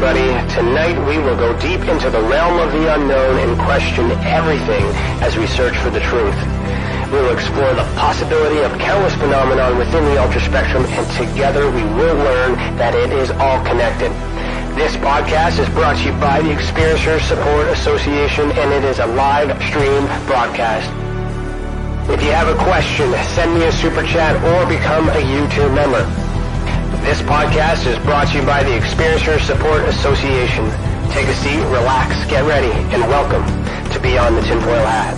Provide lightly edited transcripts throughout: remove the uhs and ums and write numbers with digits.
everybody. Tonight we will go deep into the realm of the unknown and question everything as we search for the truth. We will explore the possibility of countless phenomena within the ultraspectrum, and together we will learn that it is all connected. This podcast is brought to you by the Experiencers Support Association, and it is a live stream broadcast. If you have a question, send me a super chat or become a YouTube member. This podcast is brought to you by the Experiencers Support Association. Take a seat, relax, get ready, and welcome to Beyond the TinFoil Hat.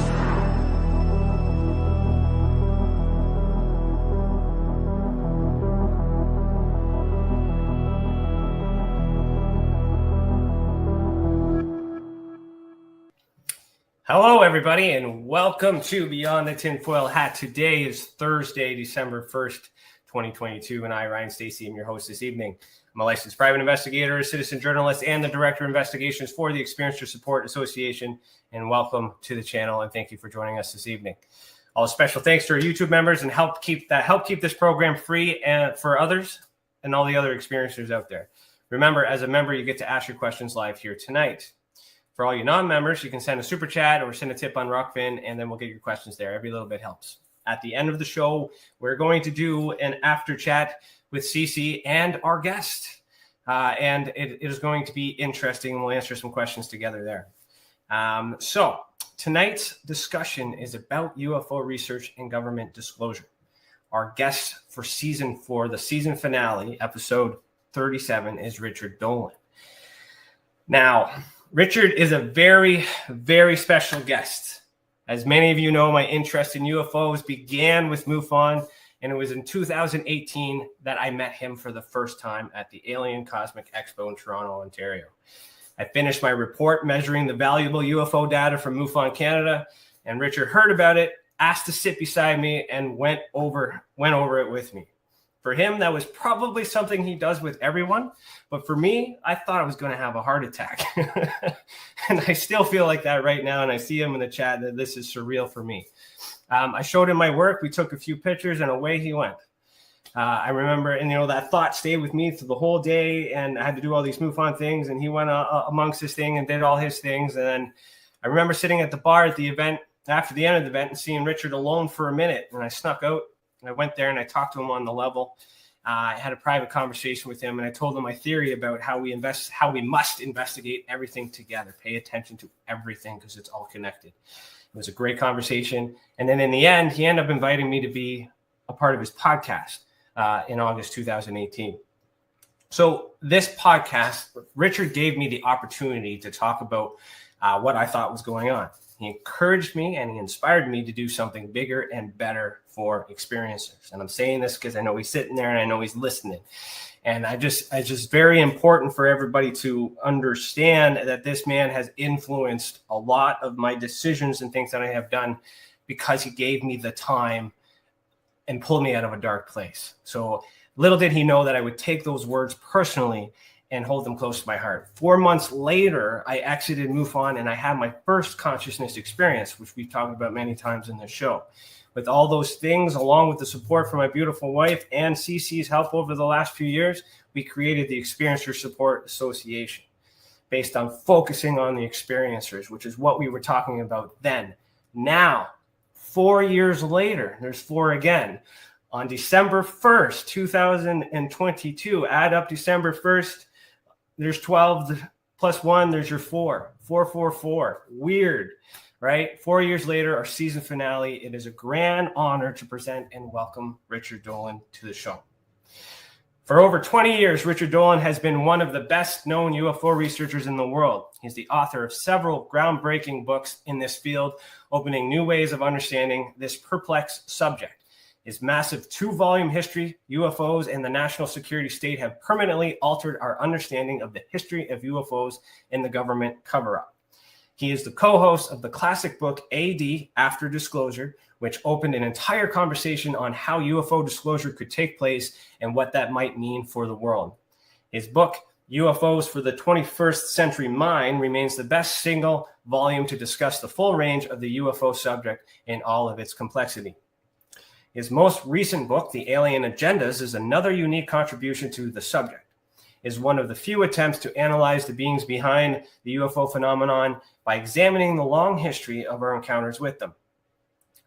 Hello, everybody, and welcome to Beyond the TinFoil Hat. Today is Thursday, December 1st, 2022, and I, Ryan Stacey, am your host this evening. I'm a licensed private investigator, a citizen journalist, and the director of investigations for the Experiencers Support Association. And welcome to the channel, and thank you for joining us this evening. All special thanks to our YouTube members and help keep this program free and for others and all the other experiencers out there. Remember, as a member, you get to ask your questions live here tonight. For all you non-members, you can send a super chat or send a tip on Rockfin, and then we'll get your questions there. Every little bit helps. At the end of the show, we're going to do an after chat with Stacey and our guest. And it is going to be interesting. We'll answer some questions together there. So tonight's discussion is about UFO research and government disclosure. Our guest for season 4, the season finale, episode 37, is Richard Dolan. Now, Richard is a very, very special guest. As many of you know, my interest in UFOs began with MUFON, and it was in 2018 that I met him for the first time at the Alien Cosmic Expo in Toronto, Ontario. I finished my report measuring the valuable UFO data from MUFON Canada, and Richard heard about it, asked to sit beside me, and went over it with me. For him, that was probably something he does with everyone. But for me, I thought I was going to have a heart attack. And I still feel like that right now. And I see him in the chat that this is surreal for me. I showed him my work. We took a few pictures and away he went. I remember, and that thought stayed with me through the whole day. And I had to do all these MUFON things. And he went amongst his thing and did all his things. And then I remember sitting at the bar at the event, after the end of the event, and seeing Richard alone for a minute. And I snuck out. I went there and I talked to him on the level. I had a private conversation with him, and I told him my theory about how we must investigate everything together, pay attention to everything because it's all connected. It was a great conversation. And then in the end, he ended up inviting me to be a part of his podcast in August 2018. So this podcast, Richard gave me the opportunity to talk about what I thought was going on. He encouraged me and he inspired me to do something bigger and better for experiencers. And I'm saying this because I know he's sitting there and I know he's listening. And it's just very important for everybody to understand that this man has influenced a lot of my decisions and things that I have done because he gave me the time and pulled me out of a dark place. So little did he know that I would take those words personally and hold them close to my heart. 4 months later, I exited MUFON and I had my first consciousness experience, which we've talked about many times in this show. With all those things, along with the support from my beautiful wife and CC's help over the last few years, we created the Experiencers Support Association based on focusing on the experiencers, which is what we were talking about then. Now, 4 years later, there's 4 again. On December 1st, 2022, add up December 1st, there's 12 plus 1, there's your 4. 444. Weird, right? 4 years later, our season finale. It is a grand honor to present and welcome Richard Dolan to the show. For over 20 years, Richard Dolan has been one of the best known UFO researchers in the world. He's the author of several groundbreaking books in this field, opening new ways of understanding this perplexed subject. His massive 2-volume history, UFOs and the national security state, have permanently altered our understanding of the history of UFOs and the government cover-up. He is the co-host of the classic book AD, After Disclosure, which opened an entire conversation on how UFO disclosure could take place and what that might mean for the world. His book, UFOs for the 21st Century Mind, remains the best single volume to discuss the full range of the UFO subject in all of its complexity. His most recent book, The Alien Agendas, is another unique contribution to the subject. is one of the few attempts to analyze the beings behind the UFO phenomenon by examining the long history of our encounters with them.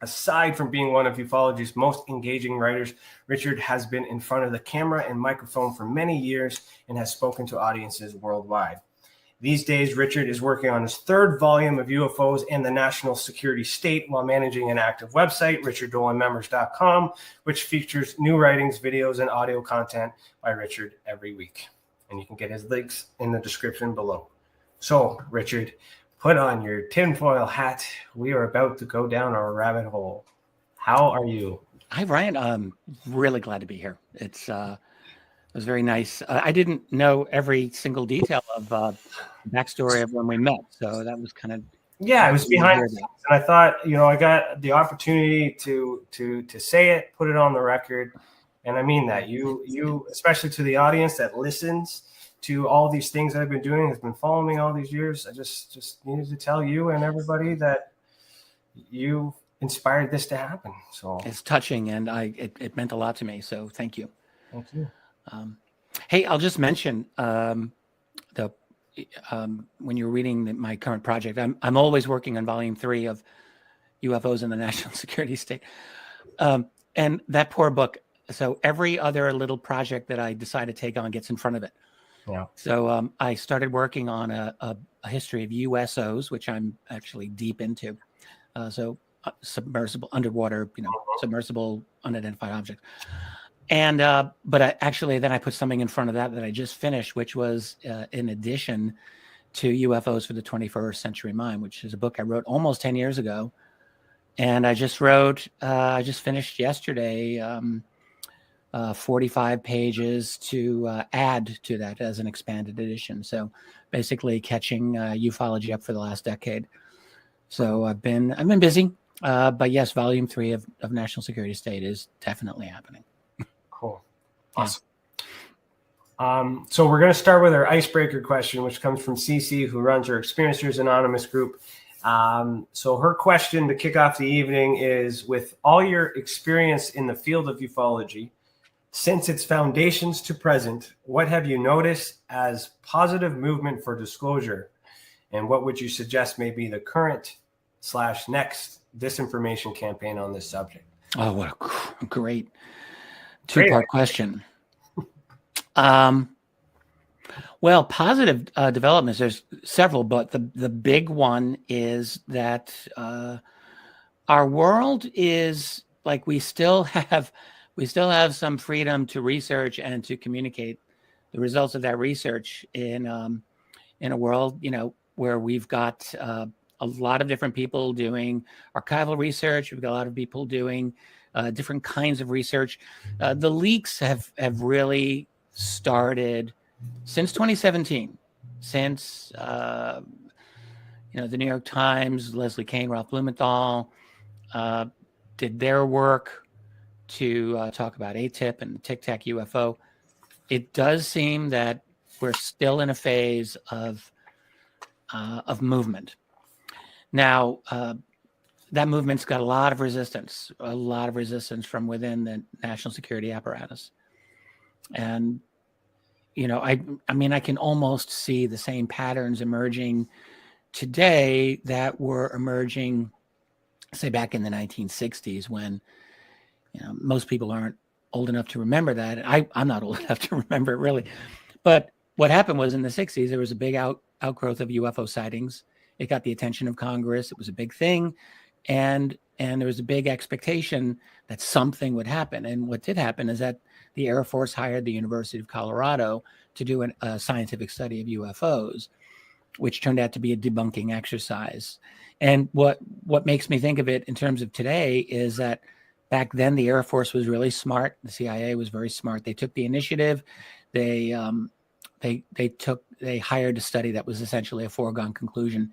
Aside from being one of ufology's most engaging writers, Richard has been in front of the camera and microphone for many years and has spoken to audiences worldwide. These days, Richard is working on his third volume of UFOs and the national security state while managing an active website, richarddolanmembers.com, which features new writings, videos, and audio content by Richard every week. And you can get his links in the description below. So, Richard, put on your tinfoil hat. We are about to go down a rabbit hole. How are you? Hi, Ryan. I'm really glad to be here. It was very nice. I didn't know every single detail of the backstory of when we met, so that was kind of it was behind the scenes. And I thought, I got the opportunity to say it, put it on the record, and I mean that. You especially to the audience that listens to all these things that I've been doing, has been following me all these years. I just needed to tell you and everybody that you inspired this to happen. So it's touching, and it meant a lot to me. So thank you. Thank you. Hey, I'll just mention when you're reading my current project, I'm always working on volume 3 of UFOs in the National Security State, and that poor book. So every other little project that I decide to take on gets in front of it. Yeah. So I started working on a history of USOs, which I'm actually deep into. Submersible underwater, submersible unidentified object. And but then I put something in front of that I just finished, which was in addition to UFOs for the 21st Century Mind, which is a book I wrote almost 10 years ago. And I just finished yesterday 45 pages to add to that as an expanded edition. So basically catching ufology up for the last decade. So I've been busy, but yes, volume 3 of National Security State is definitely happening. Cool. Awesome. Yeah. So we're going to start with our icebreaker question, which comes from Cece, who runs our Experiencers Anonymous group. So her question to kick off the evening is, with all your experience in the field of ufology, since its foundations to present, what have you noticed as positive movement for disclosure? And what would you suggest may be the current / next disinformation campaign on this subject? Oh, what a great two-part question. Well, positive developments, there's several, but the big one is that our world is like, we still have some freedom to research and to communicate the results of that research in a world, where we've got a lot of different people doing archival research. We've got a lot of people doing different kinds of research. The leaks have really started since 2017, since the New York Times, Leslie Kean, Ralph Blumenthal did their work to talk about ATIP and the Tic Tac UFO. It does seem that we're still in a phase of movement. Now, that movement's got a lot of resistance from within the national security apparatus. And, I can almost see the same patterns emerging today that were emerging, say, back in the 1960s, when, most people aren't old enough to remember that. I'm not old enough to remember it, really. But what happened was, in the 60s, there was a big outgrowth of UFO sightings. It got the attention of Congress. It was a big thing. And there was a big expectation that something would happen. And what did happen is that the Air Force hired the University of Colorado to do a scientific study of UFOs, which turned out to be a debunking exercise. And what makes me think of it in terms of today is that back then the Air Force was really smart. The CIA was very smart. They took the initiative. They hired a study that was essentially a foregone conclusion,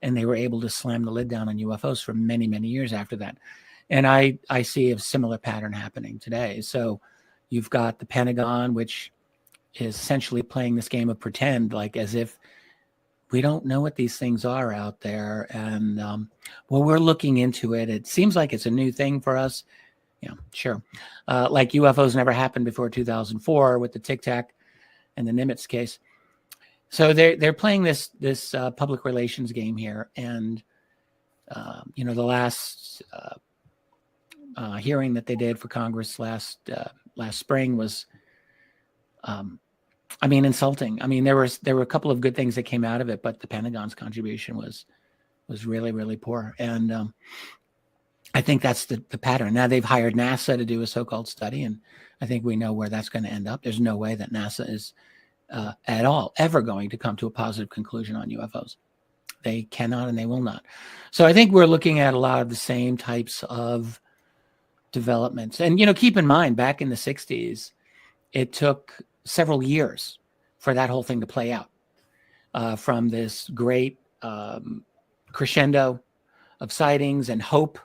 and they were able to slam the lid down on UFOs for many, many years after that. And I see a similar pattern happening today. So you've got the Pentagon, which is essentially playing this game of pretend, like as if we don't know what these things are out there. And we're looking into it. It seems like it's a new thing for us. Yeah, sure. Like UFOs never happened before 2004 with the Tic Tac. and the Nimitz case. So they're playing this public relations game here, and the last hearing that they did for Congress last spring was, insulting. I mean, there were a couple of good things that came out of it, but the Pentagon's contribution was really, really poor. And I think that's the pattern. Now they've hired NASA to do a so-called study, and I think we know where that's going to end up. There's no way that NASA is at all ever going to come to a positive conclusion on UFOs. They cannot and they will not. So I think we're looking at a lot of the same types of developments. And, keep in mind, back in the 60s, it took several years for that whole thing to play out, from this great crescendo of sightings and hope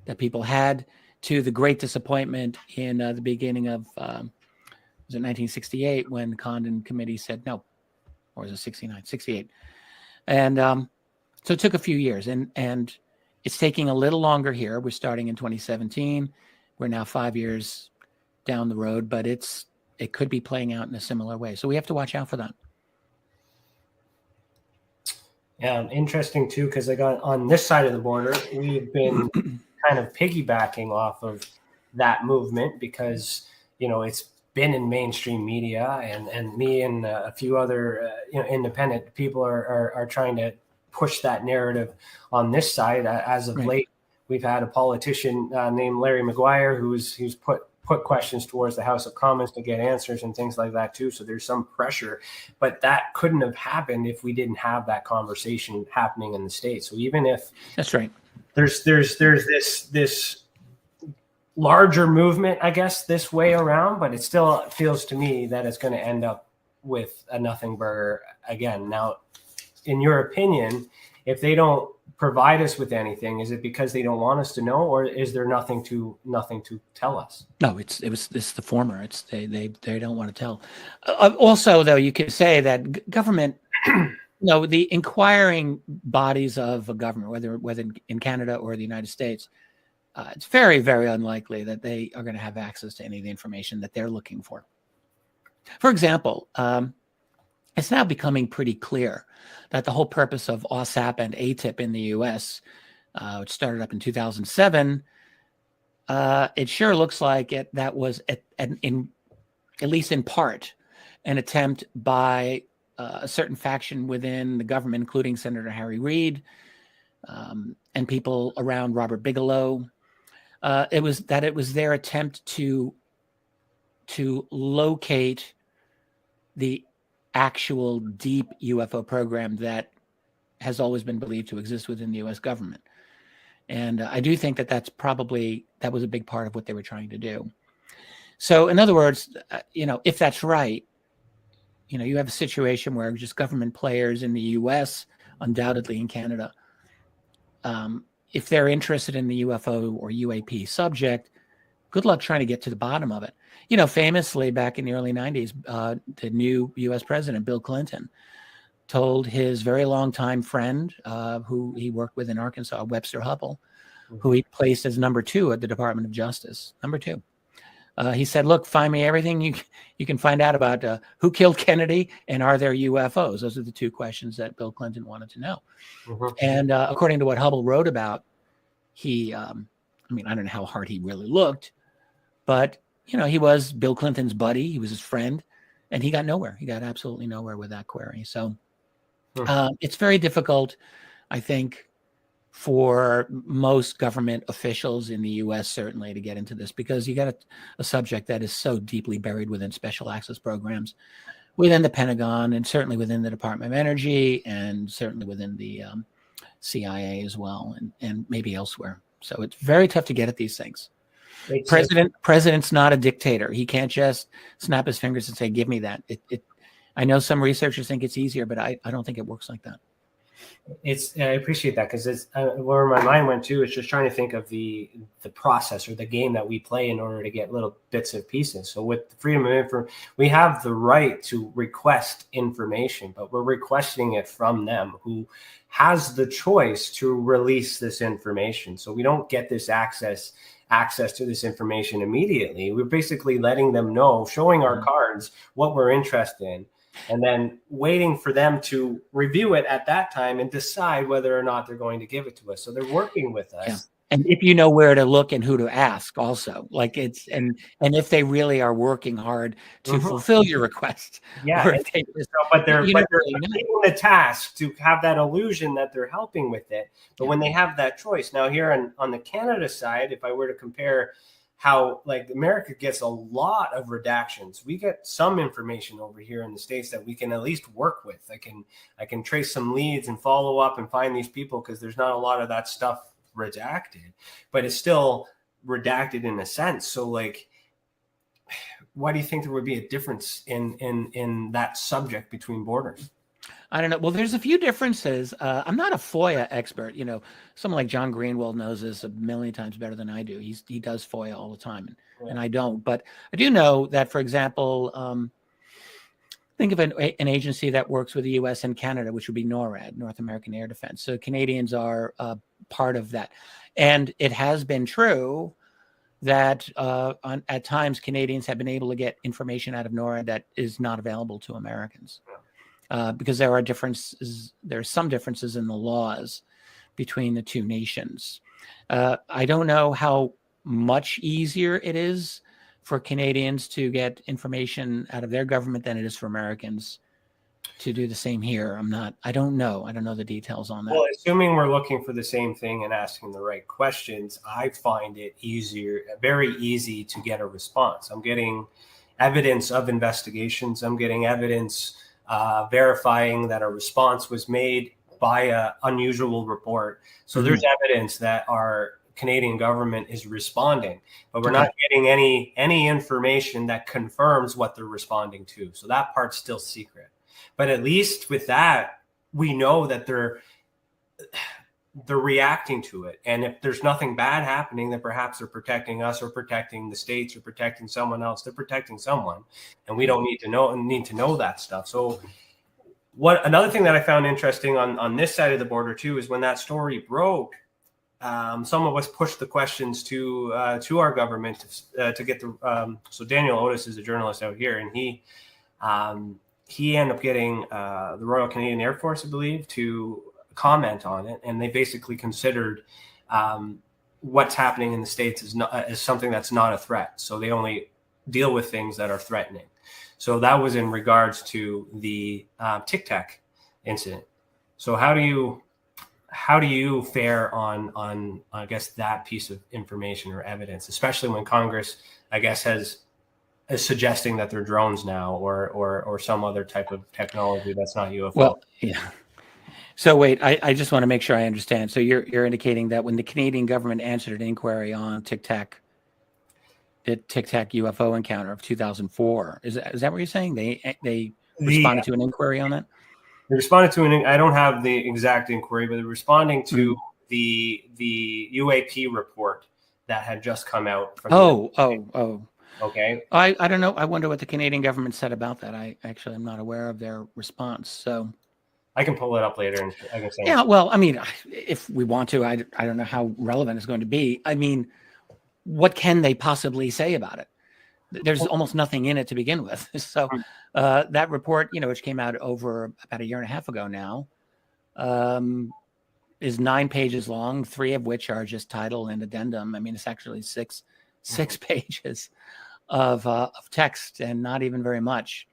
that people had to the great disappointment in the beginning of, was it 1968, when the Condon Committee said no, or was it 69, 68? And so it took a few years, and it's taking a little longer here. We're starting in 2017. We're now 5 years down the road, but it could be playing out in a similar way. So we have to watch out for that. Yeah, interesting too, because on this side of the border, we've been kind of piggybacking off of that movement because, it's been in mainstream media, and me and a few other independent people are trying to push that narrative on this side. As of late, we've had a politician named Larry Maguire who's put questions towards the House of Commons to get answers and things like that too. So there's some pressure, but that couldn't have happened if we didn't have that conversation happening in the States. So even if that's right, there's this larger movement, I guess, this way around, but it still feels to me that it's going to end up with a nothing burger again. Now, in your opinion, if they don't provide us with anything, is it because they don't want us to know, or is there nothing to tell us? No, it's the former. It's they don't want to tell. Also, though, you could say that government, the inquiring bodies of a government, whether in Canada or the United States, it's very, very unlikely that they are going to have access to any of the information that they're looking for. For example, it's now becoming pretty clear that the whole purpose of OSAP and ATIP in the U.S., which started up in 2007, it sure looks like that was at least in part an attempt by a certain faction within the government, including Senator Harry Reid and people around Robert Bigelow. It was their attempt to locate the actual deep UFO program that has always been believed to exist within the U.S. government. And I do think that that was a big part of what they were trying to do. So in other words, if that's right, you have a situation where just government players in the U.S., undoubtedly in Canada, if they're interested in the UFO or UAP subject, good luck trying to get to the bottom of it. Famously back in the early 90s, the new U.S. president, Bill Clinton, told his very long-time friend, who he worked with in Arkansas, Webster Hubbell, who he placed as number 2 at the Department of Justice, number 2. He said, look, find me everything you can find out about who killed Kennedy and are there UFOs. Those are the 2 questions that Bill Clinton wanted to know. And according to what Hubbell wrote about, he, I don't know how hard he really looked, but, he was Bill Clinton's buddy. He was his friend, and he got nowhere. He got absolutely nowhere with that query. So it's very difficult, I think, for most government officials in the U.S. certainly to get into this, because you got a subject that is so deeply buried within special access programs, within the Pentagon, and certainly within the Department of Energy, and certainly within the CIA as well, and maybe elsewhere. So it's very tough to get at these things. President's not a dictator. He can't just snap his fingers and say, give me that. I know some researchers think it's easier, but I don't think it works like that. I appreciate that, because it's where my mind went to is just trying to think of the process or the game that we play in order to get little bits and pieces. So with the freedom of information, we have the right to request information, but we're requesting it from them who has the choice to release this information. So we don't get this access to this information immediately. We're basically letting them know, showing our cards what we're interested in. and then waiting for them to review it at that time and decide whether or not they're going to give it to us. So they're working with us. Yeah. And if you know where to look and who to ask also, like it's, and if they really are working hard to fulfill your request. Yeah. Or if they just, but they're really taking the task to have that illusion that they're helping with it. But when they have that choice, now here on the Canada side, if I were to compare how like America gets a lot of redactions, we get some information over here in the States that we can at least work with. I can trace some leads and follow up and find these people, because there's not a lot of that stuff redacted, but it's still redacted in a sense. So like, why do you think there would be a difference in that subject between borders? I don't know. Well, there's a few differences. I'm not a FOIA expert. You know, someone like John Greenwald knows this a million times better than I do. He does FOIA all the time, and I don't. But I do know that, for example, think of an agency that works with the U.S. and Canada, which would be NORAD, North American Air Defense. So Canadians are part of that. And it has been true that at times Canadians have been able to get information out of NORAD that is not available to Americans. Because there are differences, there are some differences in the laws between the two nations. I don't know how much easier it is for Canadians to get information out of their government than it is for Americans to do the same here. I don't know the details on that. Well, assuming we're looking for the same thing and asking the right questions, I find it very easy to get a response. I'm getting evidence of investigations. I'm getting evidence verifying that a response was made by an unusual report. So there's evidence that our Canadian government is responding, but we're not getting any information that confirms what they're responding to. So that part's still secret. But at least with that, we know that they're reacting to it. And if there's nothing bad happening, then perhaps they're protecting us or protecting the States or protecting someone else. They're protecting someone, and we don't need to know that stuff. So another thing that I found interesting on this side of the border too is when that story broke, some of us pushed the questions to our government to get the. So Daniel Otis is a journalist out here, and he ended up getting the Royal Canadian Air Force, I believe, to comment on it, and they basically considered what's happening in the States as something that's not a threat. So they only deal with things that are threatening. So that was in regards to the Tic Tac incident. So how do you fare on I guess that piece of information or evidence, especially when Congress, I guess, is suggesting that they're drones now or some other type of technology that's not UFO? Well, yeah. So wait, I just want to make sure I understand. So you're indicating that when the Canadian government answered an inquiry on Tic Tac UFO encounter of 2004, is that what you're saying? They responded to an inquiry on that? They responded to I don't have the exact inquiry, but they're responding to the UAP report that had just come out from Okay. I don't know. I wonder what the Canadian government said about that. I'm not aware of their response. So I can pull it up later and I can say. Yeah, well, I mean, if we want to, I don't know how relevant it's going to be. I mean, what can they possibly say about it? There's almost nothing in it to begin with. So that report, which came out over about a year and a half ago now, is 9 pages long, 3 of which are just title and addendum. I mean, it's actually six pages of text and not even very much.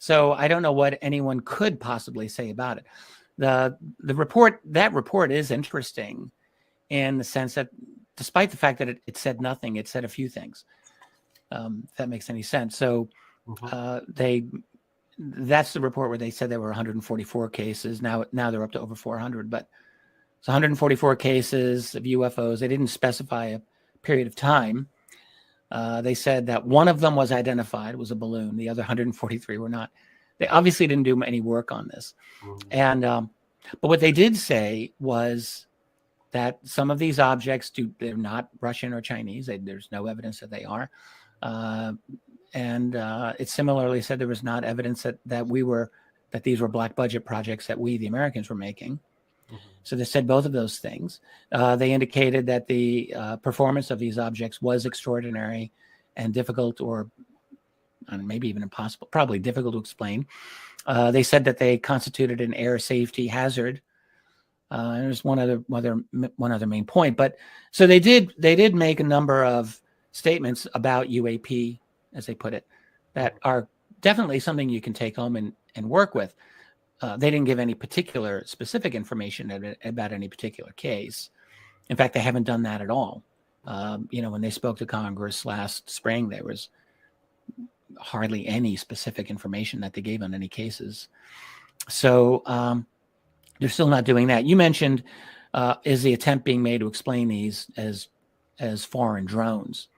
So I don't know what anyone could possibly say about it. That report is interesting in the sense that despite the fact that it said nothing, it said a few things. If that makes any sense. So that's the report where they said there were 144 cases. Now they're up to over 400, but it's 144 cases of UFOs. They didn't specify a period of time. They said that one of them was identified, was a balloon. The other 143 were not. They obviously didn't do any work on this. And but what they did say was that some of these objects they're not Russian or Chinese. There's no evidence that they are. And it similarly said there was not evidence that these were black budget projects that we, the Americans, were making. So they said both of those things. They indicated that the performance of these objects was extraordinary and difficult, or maybe even impossible, probably difficult to explain. They said that they constituted an air safety hazard. And there's one other main point, but so they did make a number of statements about UAP, as they put it, that are definitely something you can take home and work with. They didn't give any particular specific information about any particular case. In fact, they haven't done that at all. When they spoke to Congress last spring, there was hardly any specific information that they gave on any cases. So they're still not doing that. You mentioned, is the attempt being made to explain these as foreign drones?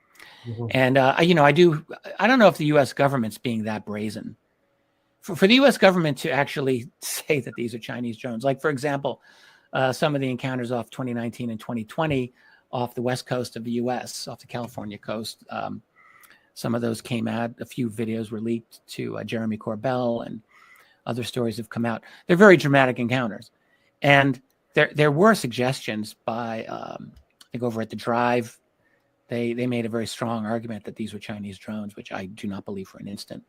Mm-hmm. And I don't know if the U.S. government's being that brazen. For the U.S. government to actually say that these are Chinese drones, like, for example, some of the encounters off 2019 and 2020 off the west coast of the U.S., off the California coast, some of those came out. A few videos were leaked to Jeremy Corbell, and other stories have come out. They're very dramatic encounters. And there were suggestions by, I think over at the Drive, they made a very strong argument that these were Chinese drones, which I do not believe for an instant.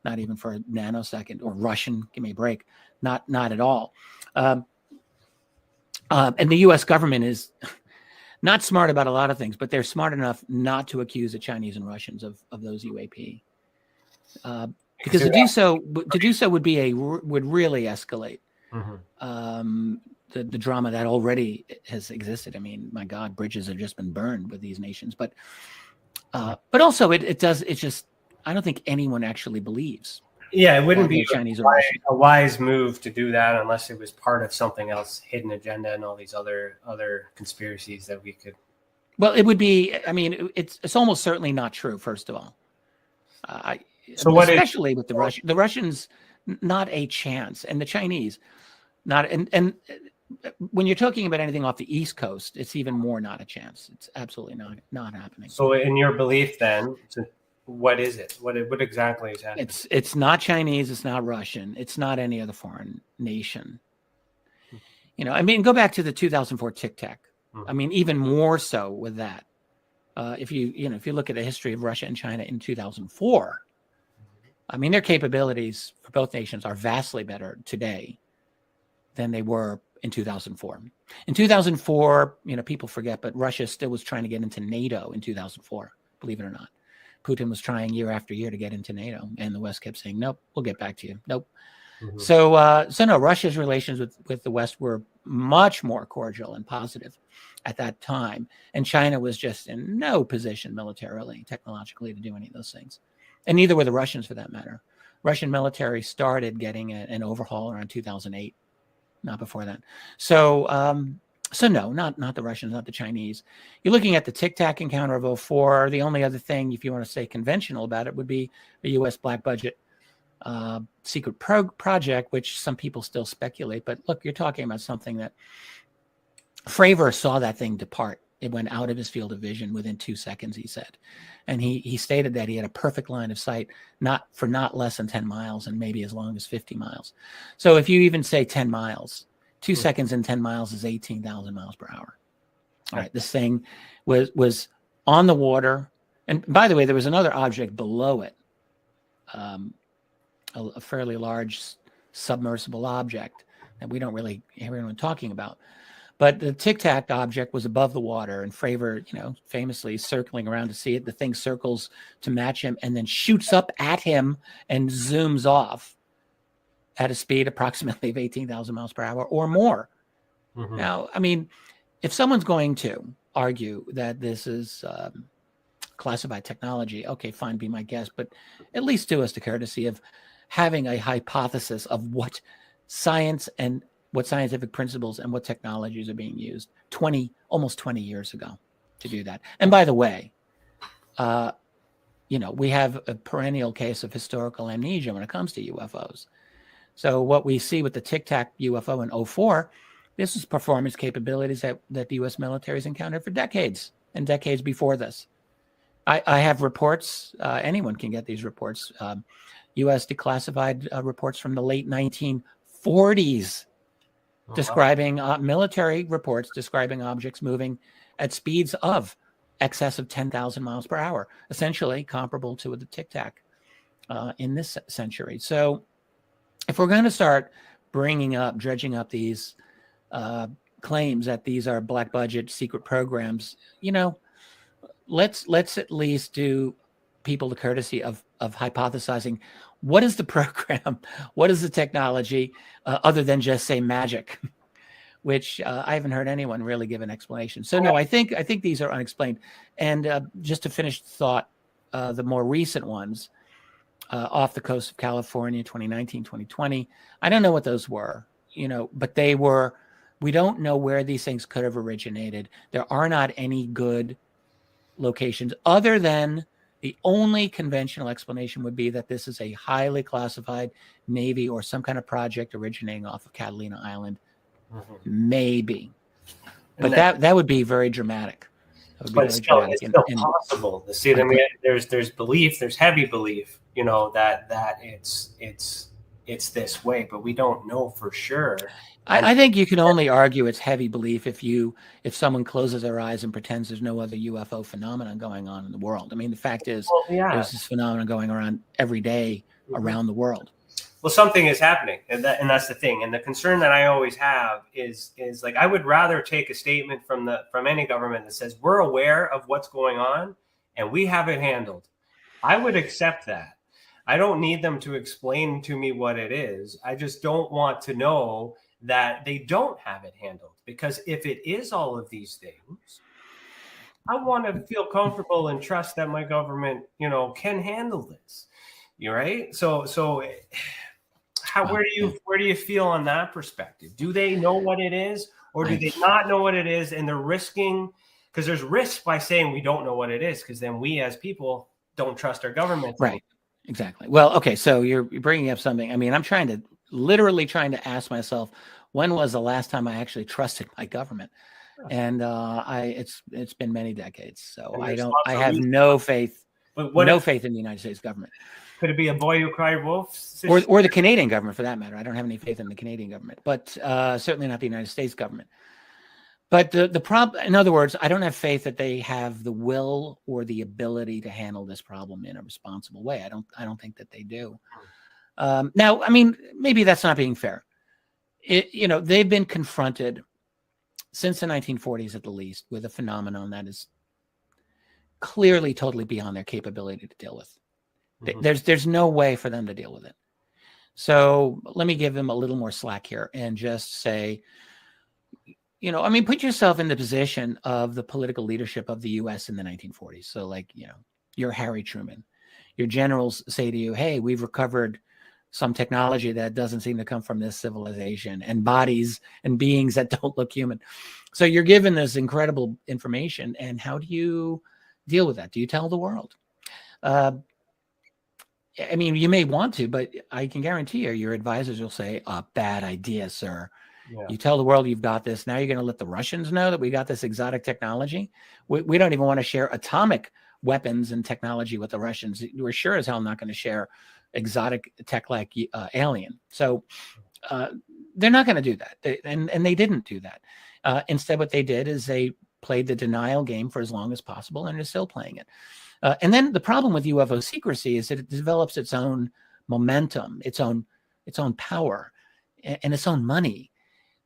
Not even for a nanosecond. Or Russian, give me a break. Not at all. And the U.S. government is not smart about a lot of things, but they're smart enough not to accuse the Chinese and Russians of those UAP. Because to do so would really escalate the drama that already has existed. I mean, my God, bridges have just been burned with these nations. But also it just, I don't think anyone actually believes. Yeah, it wouldn't be Chinese a wise move to do that unless it was part of something else, hidden agenda, and all these other conspiracies that we could. Well, it would be. I mean, it's almost certainly not true. First of all, especially with the Russians, not a chance, and the Chinese, not. And when you're talking about anything off the East Coast, it's even more not a chance. It's absolutely not happening. So, in your belief, then. What is it? What exactly is happening? It's not Chinese. It's not Russian. It's not any other foreign nation. I mean, go back to the 2004 Tic Tac. I mean, even more so with that. If you look at the history of Russia and China in 2004, I mean, their capabilities for both nations are vastly better today than they were in 2004. In 2004, people forget, but Russia still was trying to get into NATO in 2004. Believe it or not. Putin was trying year after year to get into NATO, and the West kept saying, nope, we'll get back to you. Nope. Mm-hmm. So no, Russia's relations with the West were much more cordial and positive at that time. And China was just in no position militarily, technologically, to do any of those things. And neither were the Russians, for that matter. Russian military started getting an overhaul around 2008, not before that. So no, not the Russians, not the Chinese. You're looking at the Tic Tac encounter of 2004. The only other thing, if you want to say conventional about it, would be a U.S. black budget secret project, which some people still speculate. But look, you're talking about something that Fravor saw that thing depart. It went out of his field of vision within 2 seconds, he said. And he stated that he had a perfect line of sight, not less than 10 miles and maybe as long as 50 miles. So if you even say 10 miles, 2 seconds in 10 miles is 18,000 miles per hour. All right. This thing was on the water. And by the way, there was another object below it, a fairly large submersible object that we don't really hear anyone talking about. But the Tic Tac object was above the water, and Fravor, famously circling around to see it. The thing circles to match him and then shoots up at him and zooms off at a speed approximately of 18,000 miles per hour or more. Mm-hmm. Now, I mean, if someone's going to argue that this is classified technology, okay, fine, be my guest, but at least do us the courtesy of having a hypothesis of what science and what scientific principles and what technologies are being used almost 20 years ago to do that. And by the way, we have a perennial case of historical amnesia when it comes to UFOs. So what we see with the Tic Tac UFO in 2004, this is performance capabilities that the U.S. military has encountered for decades and decades before this. I have reports. Anyone can get these reports. U.S. declassified reports from the late 1940s describing military reports describing objects moving at speeds of excess of 10,000 miles per hour, essentially comparable to the Tic Tac in this century. So if we're going to start dredging up these claims that these are black budget secret programs, let's at least do people the courtesy of hypothesizing what is the program, what is the technology, other than just say magic, which I haven't heard anyone really give an explanation. So no, I think these are unexplained. And just to finish the thought, the more recent ones off the coast of California, 2019, 2020, I don't know what those were, but they were. We don't know where these things could have originated. There are not any good locations other than the only conventional explanation would be that this is a highly classified Navy or some kind of project originating off of Catalina Island. Maybe. But that would be very dramatic. But it's still possible. See, I mean, there's belief, there's heavy belief, that it's this way, but we don't know for sure. I think you can only argue it's heavy belief if someone closes their eyes and pretends there's no other UFO phenomenon going on in the world. I mean, the fact is, there's this phenomenon going around every day around the world. Well, something is happening, and that's the thing. And the concern that I always have is like, I would rather take a statement from any government that says we're aware of what's going on and we have it handled. I would accept that. I don't need them to explain to me what it is. I just don't want to know that they don't have it handled, because if it is all of these things, I want to feel comfortable and trust that my government, can handle this. You're right. So where do you feel on that perspective? Do they know what it is, or do they not know what it is, and they're risking? Because there's risk by saying we don't know what it is, because then we as people don't trust our government. Right. Exactly. Well, okay. So you're bringing up something. I mean, I'm literally trying to ask myself, when was the last time I actually trusted my government? And it's been many decades. So I have no faith, faith in the United States government. Could it be a boy who cried wolf? Or the Canadian government, for that matter. I don't have any faith in the Canadian government, but certainly not the United States government. But the problem, in other words, I don't have faith that they have the will or the ability to handle this problem in a responsible way. I don't think that they do. Now, I mean, maybe that's not being fair. They've been confronted since the 1940s at the least with a phenomenon that is clearly totally beyond their capability to deal with. There's no way for them to deal with it. So let me give them a little more slack here and just say, put yourself in the position of the political leadership of the U.S. in the 1940s. So you're Harry Truman. Your generals say to you, hey, we've recovered some technology that doesn't seem to come from this civilization, and bodies and beings that don't look human. So you're given this incredible information. And how do you deal with that? Do you tell the world? I mean, you may want to, but I can guarantee your advisors will say, bad idea, sir. Yeah. You tell the world you've got this. Now you're going to let the Russians know that we got this exotic technology. We don't even want to share atomic weapons and technology with the Russians. We're sure as hell not going to share exotic tech like alien. So they're not going to do that. And they didn't do that. Instead, what they did is they played the denial game for as long as possible, and are still playing it. And then the problem with UFO secrecy is that it develops its own momentum, its own power, and its own money.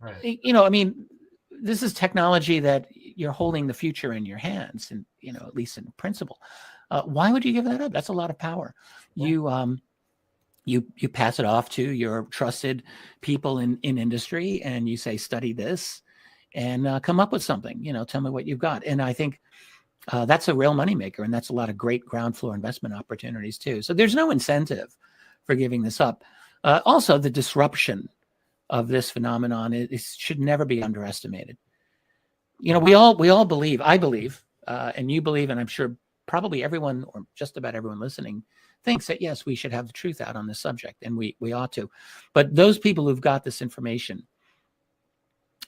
Right. I mean, this is technology that you're holding the future in your hands, and at least in principle. Why would you give that up? That's a lot of power. Yeah. You pass it off to your trusted people in industry, and you say, study this, and come up with something. Tell me what you've got. And I think that's a real moneymaker, and that's a lot of great ground floor investment opportunities too. So there's no incentive for giving this up. Also, the disruption of this phenomenon should never be underestimated. We all believe, I believe, and you believe, and I'm sure probably everyone, or just about everyone listening, thinks that yes, we should have the truth out on this subject, and we ought to. But those people who've got this information,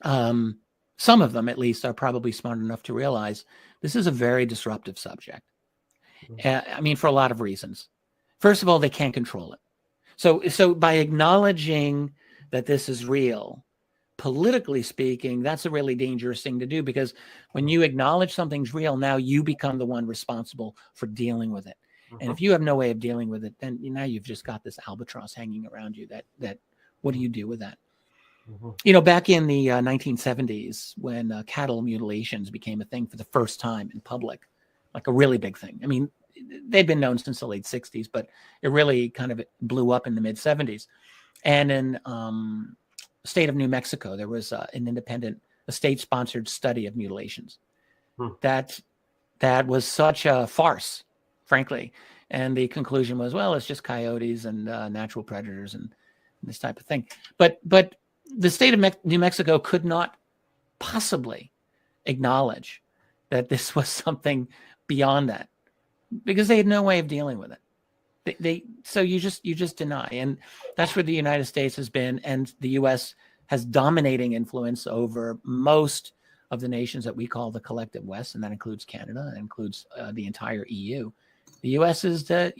some of them at least, are probably smart enough to realize this is a very disruptive subject. I mean, for a lot of reasons. First of all, they can't control it. So by acknowledging that this is real, politically speaking, that's a really dangerous thing to do, because when you acknowledge something's real, now you become the one responsible for dealing with it. And if you have no way of dealing with it, then now you've just got this albatross hanging around you. That what do you do with that? Back in the 1970s, when cattle mutilations became a thing for the first time in public, like a really big thing. I mean, they'd been known since the late 60s, but it really kind of blew up in the mid 70s. And in the state of New Mexico, there was an independent, a state-sponsored study of mutilations. That was such a farce, frankly. And the conclusion was, well, it's just coyotes and natural predators and this type of thing. But the state of New Mexico could not possibly acknowledge that this was something beyond that, because they had no way of dealing with it. So you just deny, and that's where the United States has been, and the U.S. has dominating influence over most of the nations that we call the collective West, and that includes Canada, and includes the entire EU. The U.S. is the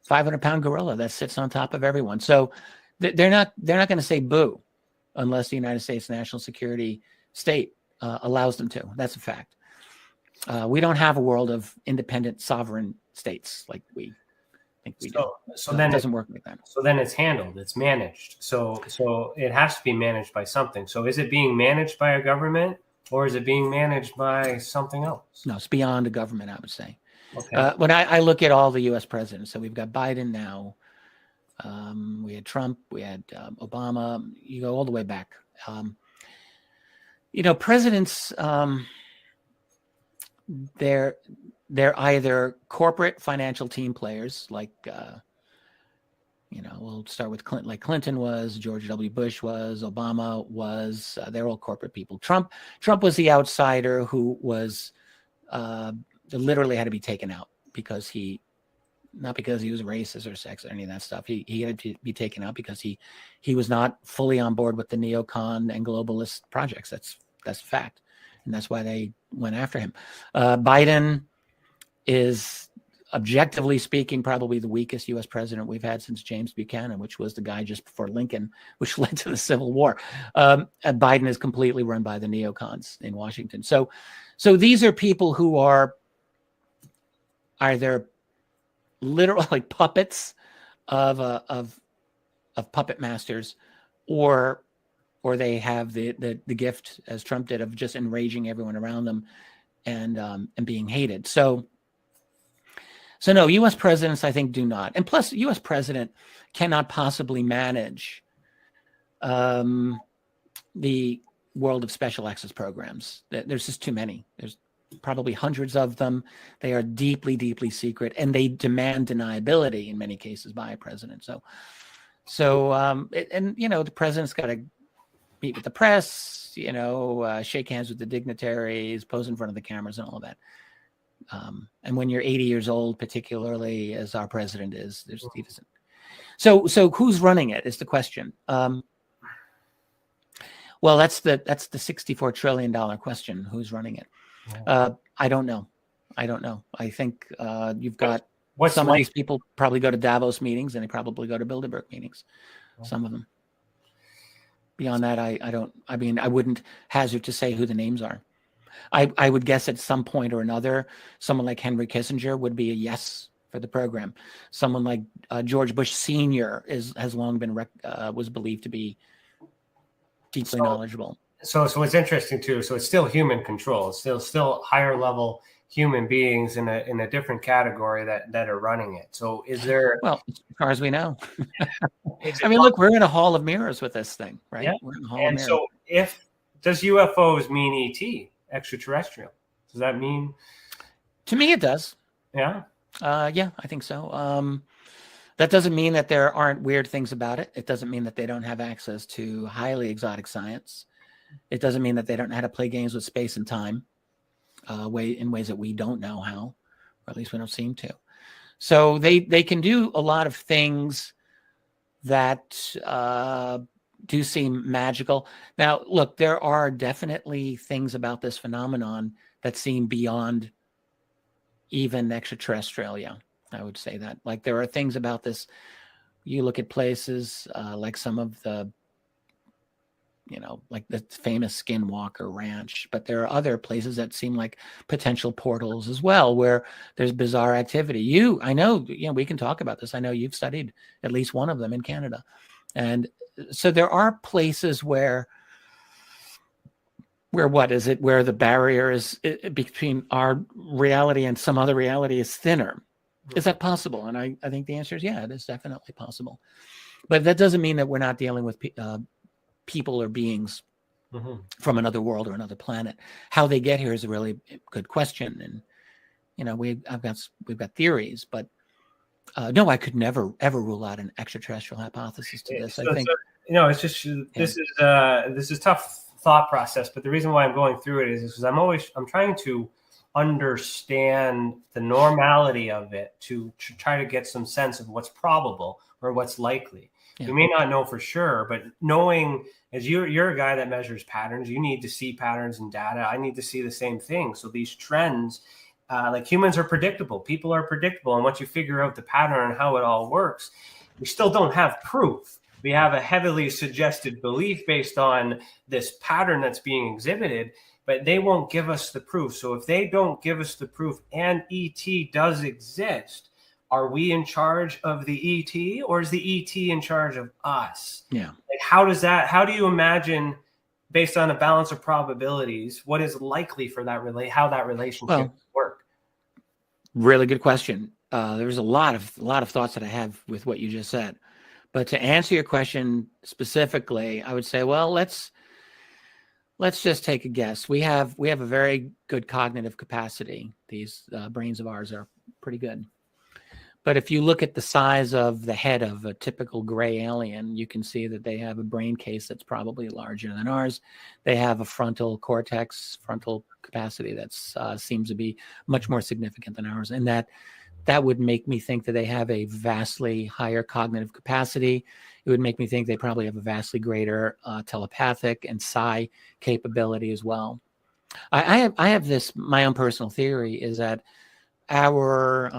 500-pound gorilla that sits on top of everyone. So they're not going to say boo unless the United States national security state allows them to. That's a fact. We don't have a world of independent sovereign states like we think we do. So then it doesn't work like that. So then it's handled, it's managed. So it has to be managed by something. So is it being managed by a government, or is it being managed by something else? No, it's beyond a government, I would say. Okay. When I look at all the U.S. presidents, so we've got Biden now, we had Trump, we had Obama. You go all the way back. Presidents, they're either corporate financial team players, like we'll start with Clinton, like Clinton was, George W. Bush was, Obama was. They're all corporate people. Trump was the outsider who was literally had to be taken out because not because he was racist or sexist or any of that stuff. He had to be taken out because he was not fully on board with the neocon and globalist projects. That's a fact. And that's why they went after him. Biden is, objectively speaking, probably the weakest U.S. president we've had since James Buchanan, which was the guy just before Lincoln, which led to the Civil War. Biden is completely run by the neocons in Washington. So these are people who are either literally puppets of puppet masters, or they have the gift, as Trump did, of just enraging everyone around them and being hated. So no, U.S. presidents, I think, do not. And plus, U.S. president cannot possibly manage the world of special access programs. There's just too many. There's probably hundreds of them. They are deeply, deeply secret, and they demand deniability in many cases by a president. So the president's got to meet with the press, shake hands with the dignitaries, pose in front of the cameras and all of that. And when you're 80 years old, particularly as our president is, he doesn't. So who's running it is the question. Well, that's the $64 trillion question. Who's running it? I don't know. I think you've got some of these people probably go to Davos meetings, and they probably go to Bilderberg meetings. Some of them. Beyond that, I wouldn't hazard to say who the names are. I would guess at some point or another, someone like Henry Kissinger would be a yes for the program. Someone like George Bush Sr. has long been was believed to be deeply knowledgeable. So it's interesting too. So it's still human control. It's still higher level human beings in a different category that are running it. So is there? Well, as far as we know, I mean, look, we're in a hall of mirrors with this thing, right? Yeah. We're in a hall of mirrors. So does UFOs mean ET, extraterrestrial? Does that mean? To me, it does. Yeah. Yeah, I think so. That doesn't mean that there aren't weird things about it. It doesn't mean that they don't have access to highly exotic science. It doesn't mean that they don't know how to play games with space and time in ways that we don't know how, or at least we don't seem to. So they can do a lot of things that do seem magical. Now, look, there are definitely things about this phenomenon that seem beyond even extraterrestrial. Yeah, I would say that. Like, there are things about this. You look at places like some of the like the famous Skinwalker Ranch, but there are other places that seem like potential portals as well, where there's bizarre activity. I know, we can talk about this. I know you've studied at least one of them in Canada. And so there are places where the barrier is between our reality and some other reality is thinner. Is that possible? And I think the answer is, yeah, it is definitely possible. But that doesn't mean that we're not dealing with people or beings from another world or another planet. How they get here is a really good question, and we've got theories, but no, I could never ever rule out an extraterrestrial hypothesis to this. I think it's just this is tough thought process, but the reason why I'm going through it is because I'm trying to understand the normality of it to try to get some sense of what's probable or what's likely. Yeah. You may not know for sure, but knowing, as you're a guy that measures patterns, you need to see patterns in data. I need to see the same thing. So these trends, like humans are predictable, people are predictable. And once you figure out the pattern and how it all works, we still don't have proof. We have a heavily suggested belief based on this pattern that's being exhibited, but they won't give us the proof. So if they don't give us the proof and ET does exist, are we in charge of the ET, or is the ET in charge of us? Yeah. Like, how do you imagine, based on a balance of probabilities, what is likely for how that relationship work? Really good question. There's a lot of thoughts that I have with what you just said. But to answer your question specifically, I would say, well, let's just take a guess. We have a very good cognitive capacity. These brains of ours are pretty good. But if you look at the size of the head of a typical gray alien, you can see that they have a brain case that's probably larger than ours. They have a frontal capacity that seems to be much more significant than ours. And that would make me think that they have a vastly higher cognitive capacity. It would make me think they probably have a vastly greater telepathic and psi capability as well. I have this, my own personal theory is that our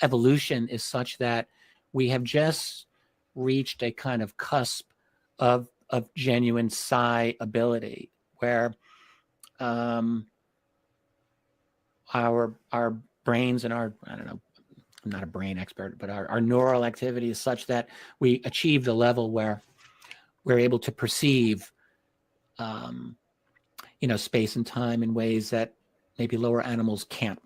evolution is such that we have just reached a kind of cusp of genuine psi ability, where our brains and our, I don't know, I'm not a brain expert, but our neural activity is such that we achieve the level where we're able to perceive space and time in ways that maybe lower animals can't.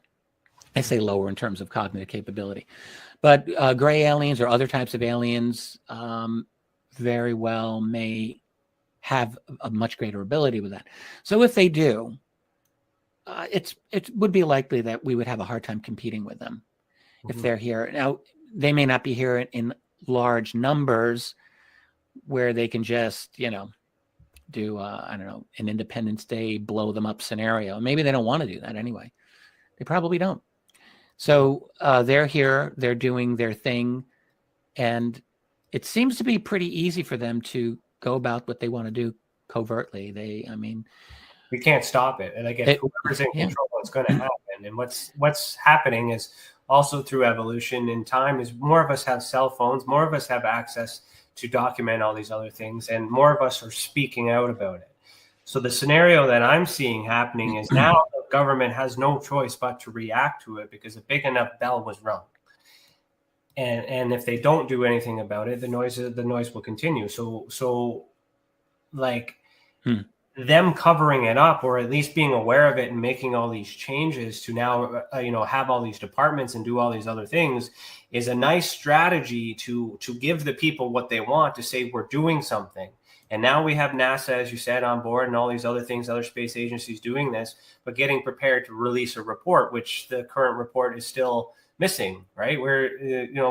I say lower in terms of cognitive capability, but gray aliens or other types of aliens very well may have a much greater ability with that. So if they do, it would be likely that we would have a hard time competing with them if they're here. Now, they may not be here in large numbers where they can just, do, an Independence Day, blow them up scenario. Maybe they don't want to do that anyway. They probably don't. So they're here, they're doing their thing, and it seems to be pretty easy for them to go about what they want to do covertly. We can't stop it. And again, whoever's in control, what's going to happen. And what's happening is also through evolution in time is more of us have cell phones, more of us have access to document all these other things, and more of us are speaking out about it. So the scenario that I'm seeing happening is now the government has no choice but to react to it because a big enough bell was rung. And if they don't do anything about it, the noise will continue. So them covering it up, or at least being aware of it and making all these changes to now, have all these departments and do all these other things, is a nice strategy to give the people what they want, to say we're doing something. And now we have NASA, as you said, on board, and all these other things, other space agencies doing this, but getting prepared to release a report, which the current report is still missing, right? Where,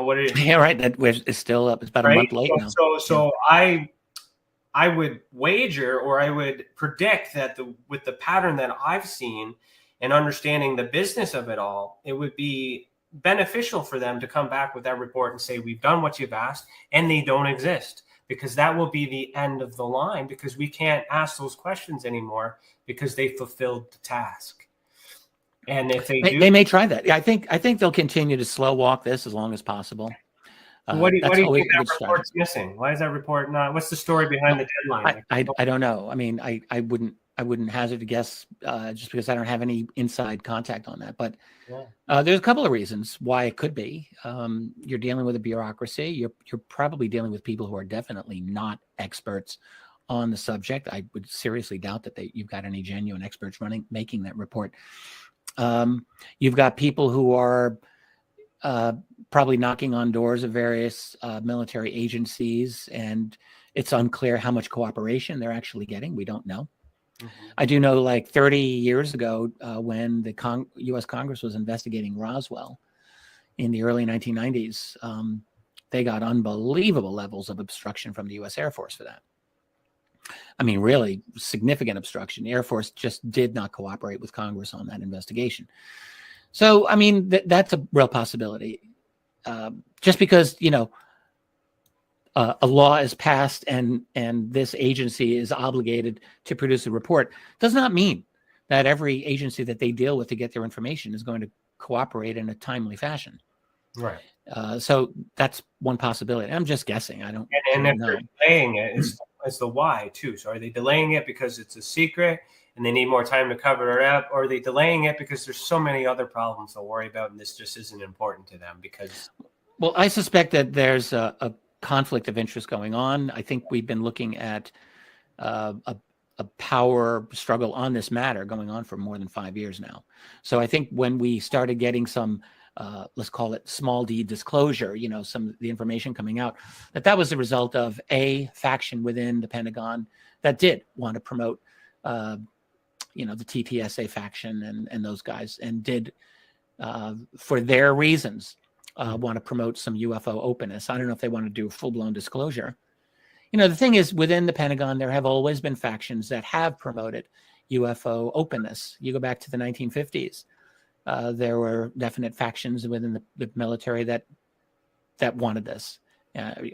what it is. Yeah, right. That is still up. It's about a month late now. So I would wager, or I would predict that with the pattern that I've seen and understanding the business of it all, it would be beneficial for them to come back with that report and say, we've done what you've asked and they don't exist, because that will be the end of the line, because we can't ask those questions anymore because they fulfilled the task. And if they may try that. I think they'll continue to slow walk this as long as possible. What do you always think that report's missing? Why is that report not? What's the story behind the deadline? I don't know. I mean, I wouldn't hazard a guess just because I don't have any inside contact on that. But there's a couple of reasons why it could be. You're dealing with a bureaucracy. You're probably dealing with people who are definitely not experts on the subject. I would seriously doubt that you've got any genuine experts making that report. You've got people who are probably knocking on doors of various military agencies, and it's unclear how much cooperation they're actually getting. We don't know. I do know, like 30 years ago, when the U.S. Congress was investigating Roswell in the early 1990s, they got unbelievable levels of obstruction from the U.S. Air Force for that. I mean, really significant obstruction. The Air Force just did not cooperate with Congress on that investigation. So, I mean, that's a real possibility. Just because, a law is passed and this agency is obligated to produce a report does not mean that every agency that they deal with to get their information is going to cooperate in a timely fashion. Right. So that's one possibility. I'm just guessing. I don't. And if they're delaying it, it's the why too. So are they delaying it because it's a secret and they need more time to cover it up, or are they delaying it because there's so many other problems to worry about and this just isn't important to them? Because, well, I suspect that there's a conflict of interest going on. I think we've been looking at a power struggle on this matter going on for more than 5 years now. So I think when we started getting some, let's call it small d disclosure, some of the information coming out, that was the result of a faction within the Pentagon that did want to promote, the TTSA faction and those guys, and did, for their reasons, want to promote some UFO openness. I don't know if they want to do a full-blown disclosure. The thing is, within the Pentagon, there have always been factions that have promoted UFO openness. You go back to the 1950s. There were definite factions within the military that wanted this.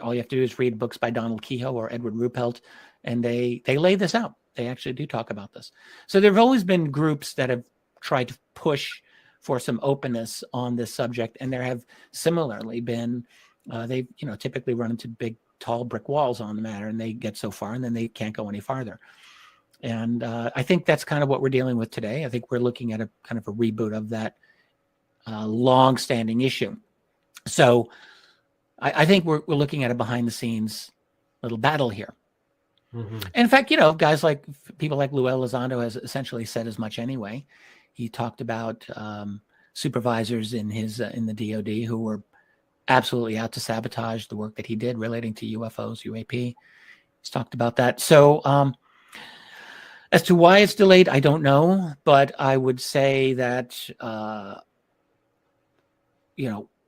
All you have to do is read books by Donald Kehoe or Edward Ruppelt, and they lay this out. They actually do talk about this. So there have always been groups that have tried to push for some openness on this subject, and there have similarly been, they typically run into big, tall brick walls on the matter, and they get so far, and then they can't go any farther. And I think that's kind of what we're dealing with today. I think we're looking at a kind of a reboot of that long-standing issue. So I think we're looking at a behind-the-scenes little battle here. Mm-hmm. And in fact, guys like people like Lou Elizondo has essentially said as much anyway. He talked about supervisors in the DOD who were absolutely out to sabotage the work that he did relating to UFOs, UAP. He's talked about that. So as to why it's delayed, I don't know, but I would say that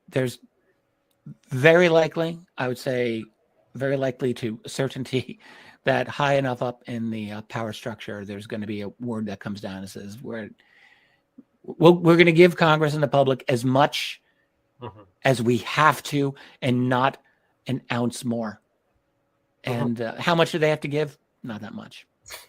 there's very likely to certainty that high enough up in the power structure, there's going to be a word that comes down and says we're going to give Congress and the public as much as we have to, and not an ounce more. And how much do they have to give? Not that much.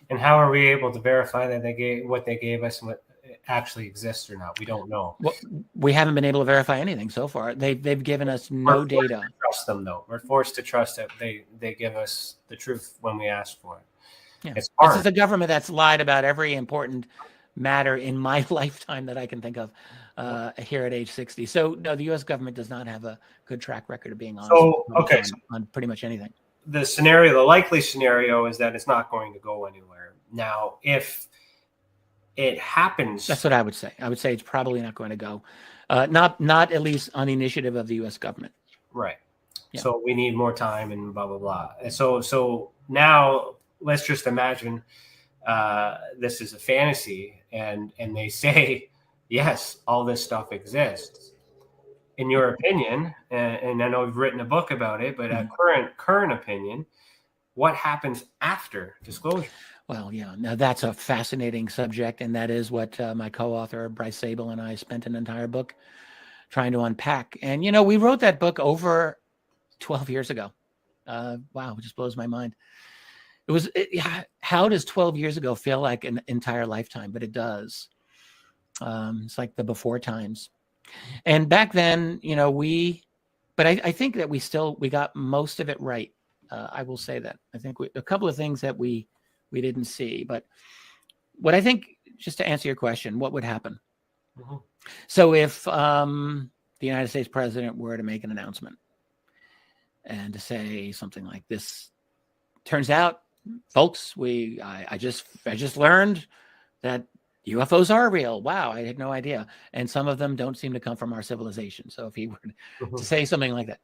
And how are we able to verify that what they gave us and what actually exists or not? We don't know. Well, we haven't been able to verify anything so far. They've given us no data. Trust them though. We're forced to trust that they give us the truth when we ask for it. Yeah. It's hard. This is a government that's lied about every important matter in my lifetime that I can think of here at age 60. So no, the U.S. government does not have a good track record of being honest on pretty much anything. The likely scenario is that it's not going to go anywhere. Now, if it happens, that's what I would say. I would say it's probably not going to go, not at least on the initiative of the U.S. government. Right. Yeah. So we need more time and blah blah blah. And so now let's just imagine this is a fantasy, and they say yes, all this stuff exists. In your opinion, and I know you've written a book about it, but a current opinion, what happens after disclosure? Well, yeah, now that's a fascinating subject, and that is what my co-author Bryce Sable and I spent an entire book trying to unpack. And we wrote that book over 12 years ago. Wow, it just blows my mind. How does 12 years ago feel like an entire lifetime? But it does. It's like the before times. And back then, we but I think that we got most of it right. I will say that. I think a couple of things that we didn't see, but what I think, just to answer your question, what would happen? Mm-hmm. So if the United States president were to make an announcement and to say something like this, turns out, folks, I just learned that UFOs are real. Wow, I had no idea. And some of them don't seem to come from our civilization. So if he were to say something like that,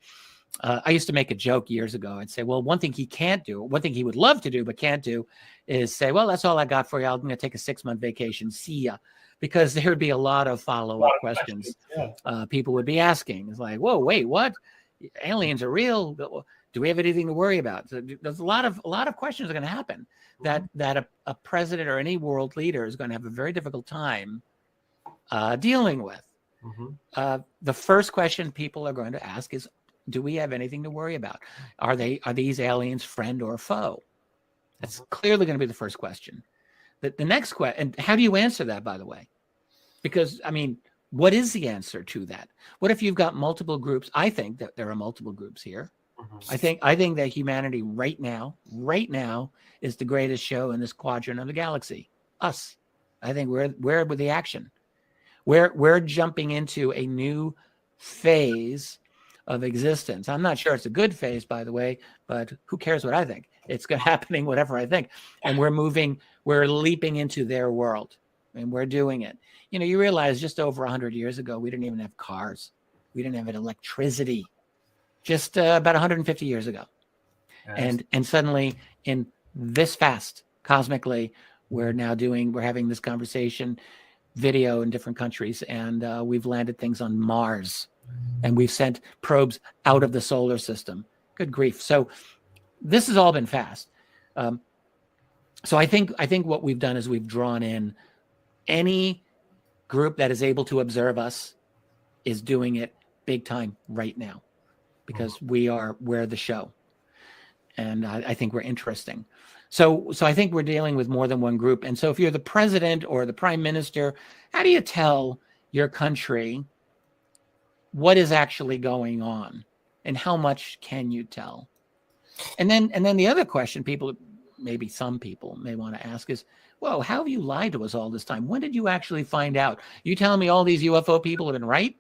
I used to make a joke years ago. I'd say, well, one thing he can't do, one thing he would love to do but can't do, is say, well, that's all I got for you. I'm going to take a 6-month vacation. See ya. Because there would be a lot of follow-up questions. Yeah. People would be asking. It's like, whoa, wait, what? Aliens are real? Do we have anything to worry about? So there's a lot of questions are going to happen that a president or any world leader is going to have a very difficult time dealing with. The first question people are going to ask is, do we have anything to worry about? Are these aliens friend or foe? That's clearly going to be the first question. The next question, and how do you answer that, by the way? Because, I mean, what is the answer to that? What if you've got multiple groups? I think that there are multiple groups here. I think that humanity right now is the greatest show in this quadrant of the galaxy. Us. I think we're with the action. We're jumping into a new phase of existence. I'm not sure it's a good phase, by the way, but who cares what I think? It's happening whatever I think. And we're leaping into their world, and we're doing it. You know, you realize just over 100 years ago, we didn't even have cars. We didn't have electricity. Just about 150 years ago. Yes. And suddenly, in this fast, cosmically, we're having this conversation, video in different countries, and we've landed things on Mars, and we've sent probes out of the solar system. Good grief. So this has all been fast. So I think what we've done is we've drawn in any group that is able to observe us is doing it big time right now, because we're the show, and I think we're interesting. So I think we're dealing with more than one group. And so if you're the president or the prime minister, how do you tell your country what is actually going on, and how much can you tell? And then the other question some people may want to ask is, whoa, how have you lied to us all this time? When did you actually find out? You telling me all these UFO people have been right?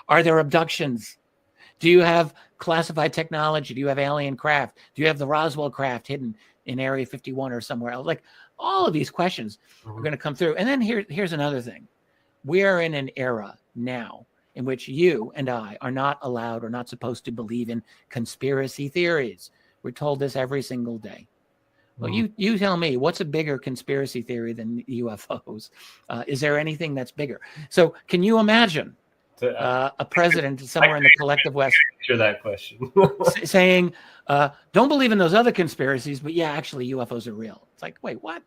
Are there abductions? Do you have classified technology? Do you have alien craft? Do you have the Roswell craft hidden in Area 51 or somewhere else? Like, all of these questions are going to come through. And then here's another thing. We are in an era now in which you and I are not allowed or not supposed to believe in conspiracy theories. We're told this every single day. Well, you tell me, what's a bigger conspiracy theory than UFOs? Is there anything that's bigger? So can you imagine a president somewhere in the collective West answer that question saying, don't believe in those other conspiracies, but yeah, actually UFOs are real? It's like, wait, what?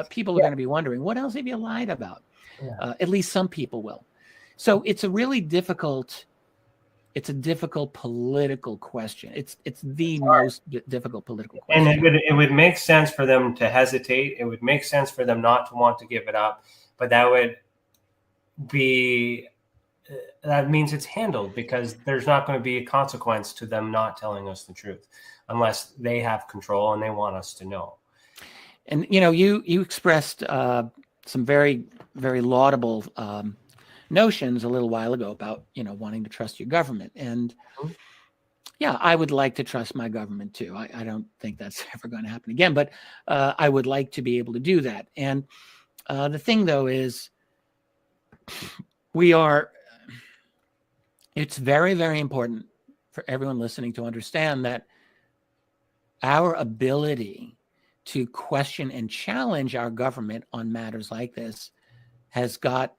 People are going to be wondering, what else have you lied about? At least some people will. So it's a really difficult political question. It's the most difficult political question. And it would make sense for them to hesitate. It would make sense for them not to want to give it up, but that means it's handled, because there's not going to be a consequence to them not telling us the truth unless they have control and they want us to know. And, you know, you expressed some very, very laudable notions a little while ago about, you know, wanting to trust your government. And yeah, I would like to trust my government too. I don't think that's ever going to happen again, but I would like to be able to do that. And the thing, though, is it's very, very important for everyone listening to understand that our ability to question and challenge our government on matters like this has got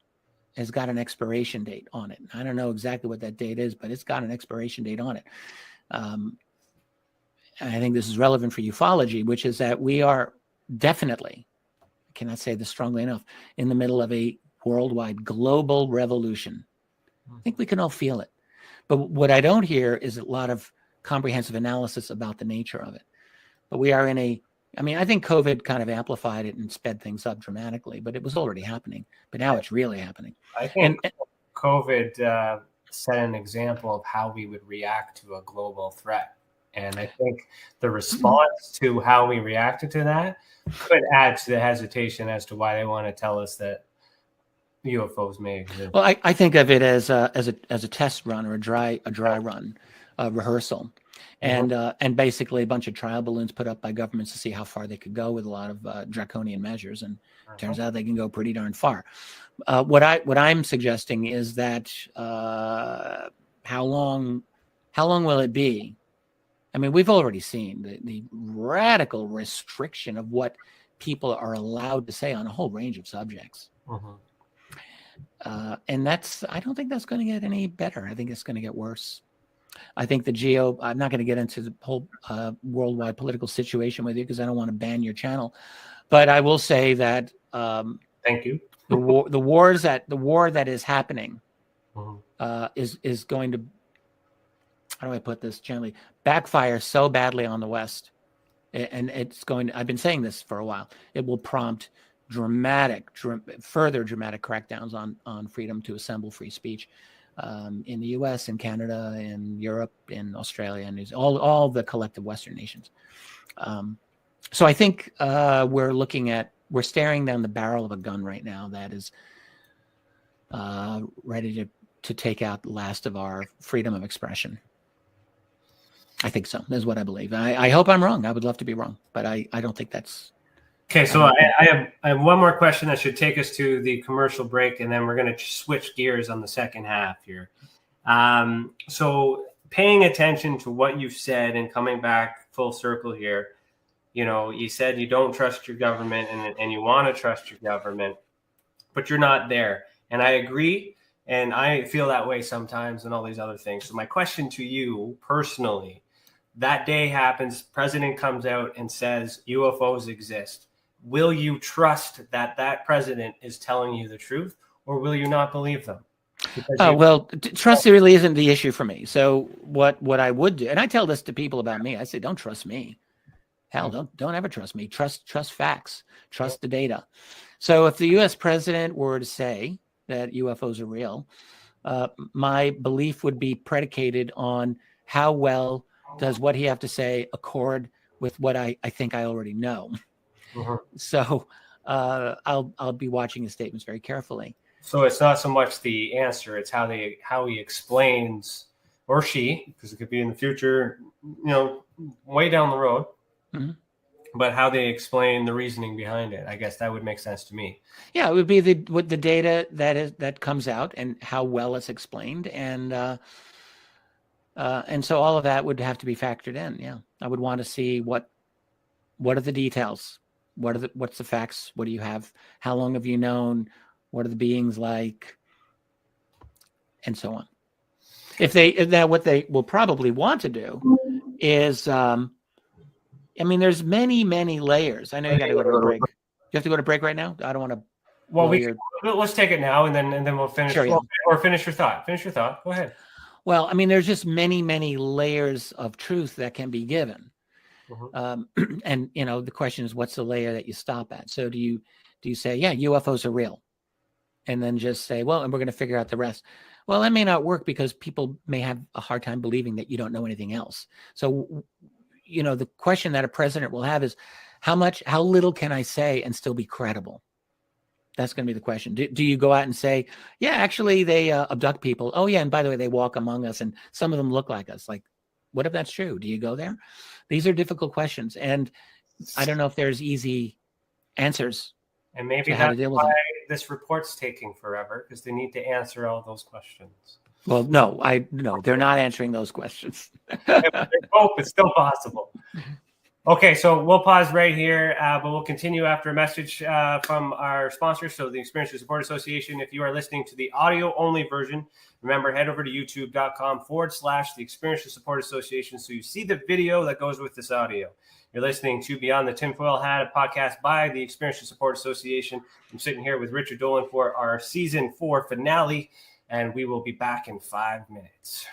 an expiration date on it. I don't know exactly what that date is, but it's got an expiration date on it. I think this is relevant for ufology, which is that we are definitely, I cannot say this strongly enough, in the middle of a worldwide global revolution. I think we can all feel it. But what I don't hear is a lot of comprehensive analysis about the nature of it. But we are I think COVID kind of amplified it and sped things up dramatically, but it was already happening. But now it's really happening. I think COVID set an example of how we would react to a global threat. And I think the response to how we reacted to that could add to the hesitation as to why they want to tell us that UFOs may exist. Well, I think of it as a test run or a dry run, a rehearsal, and basically a bunch of trial balloons put up by governments to see how far they could go with a lot of draconian measures, and turns out they can go pretty darn far. What I'm suggesting is that how long will it be? I mean, we've already seen the radical restriction of what people are allowed to say on a whole range of subjects. And I don't think that's going to get any better. I think it's going to get worse. I think I'm not going to get into the whole worldwide political situation with you because I don't want to ban your channel. But I will say that thank you. the war that is happening is going to, how do I put this gently, backfire so badly on the West. And it's going to, I've been saying this for a while, it will prompt further dramatic crackdowns on freedom to assemble, free speech in the US and Canada and Europe and Australia and all the collective Western nations. So I think we're staring down the barrel of a gun right now that is ready to take out the last of our freedom of expression. I think so. That's what I believe. I hope I'm wrong. I would love to be wrong, but I don't think that's. Okay, so I have one more question that should take us to the commercial break, and then we're going to switch gears on the second half here. So paying attention to what you've said and coming back full circle here, you said you don't trust your government and you want to trust your government, but you're not there. And I agree, and I feel that way sometimes and all these other things. So my question to you personally, that day happens, president comes out and says UFOs exist. Will you trust that president is telling you the truth, or will you not believe them? Well, trust really isn't the issue for me. So what I would do, and I tell this to people about me, I say, don't trust me. Hell, don't ever trust me. Trust facts. Trust the data. So if the U.S. president were to say that UFOs are real, my belief would be predicated on how well does what he have to say accord with what I think I already know. So I'll be watching his statements very carefully. So it's not so much the answer; it's how he explains, or she, because it could be in the future, way down the road. But how they explain the reasoning behind it, I guess that would make sense to me. Yeah, it would be the data that comes out and how well it's explained, and so all of that would have to be factored in. Yeah, I would want to see what are the details. What's the facts? What do you have? How long have you known? What are the beings like? And so on. What they will probably want to do is, there's many layers. I know you got to go to a break. You have to go to break right now? I don't want to. Well, let's take it now, and then we'll finish. Sure, yeah. Or finish your thought. Finish your thought. Go ahead. Well, there's just many layers of truth that can be given. And the question is, what's the layer that you stop at? So do you say, yeah, UFOs are real, and then just say, well, and we're going to figure out the rest? Well, that may not work because people may have a hard time believing that you don't know anything else. So, the question that a president will have is, how little can I say and still be credible? That's going to be the question. Do you go out and say, yeah, actually they abduct people. Oh yeah, and by the way, they walk among us, and some of them look like us. Like, what if that's true? Do you go there? These are difficult questions, and I don't know if there's easy answers. And maybe that's why this report's taking forever, because they need to answer all those questions. Well, no, they're not answering those questions. I hope it's still possible. Okay, so we'll pause right here, but we'll continue after a message from our sponsor, so the Experience to Support Association. If you are listening to the audio-only version, remember, head over to youtube.com/the Experience to Support Association so you see the video that goes with this audio. You're listening to Beyond the TinFoil Hat, a podcast by the Experience to Support Association. I'm sitting here with Richard Dolan for our Season 4 finale, and we will be back in 5 minutes.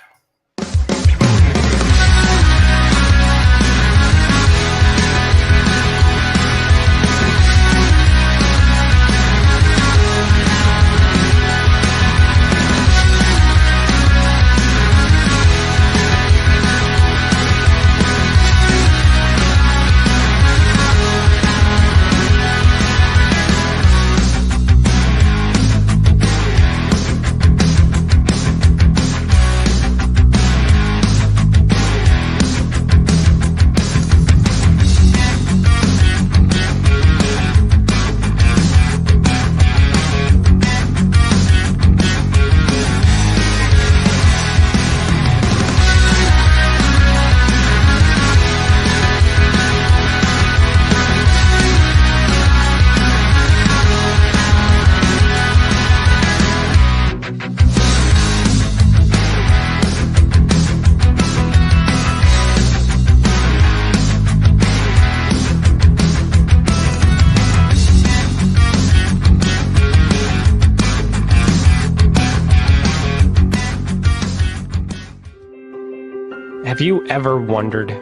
Have you ever wondered,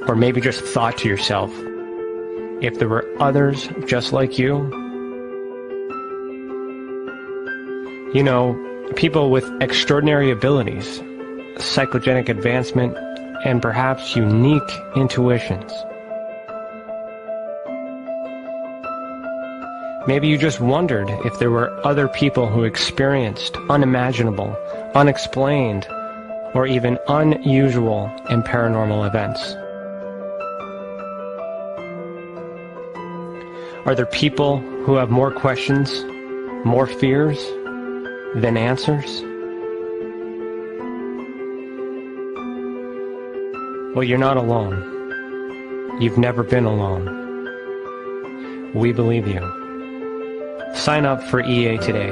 or maybe just thought to yourself, if there were others just like you? You know, people with extraordinary abilities, psychogenic advancement, and perhaps unique intuitions. Maybe you just wondered if there were other people who experienced unimaginable, unexplained, or even unusual and paranormal events. Are there people who have more questions, more fears than answers? Well, you're not alone. You've never been alone. We believe you. Sign up for EA today.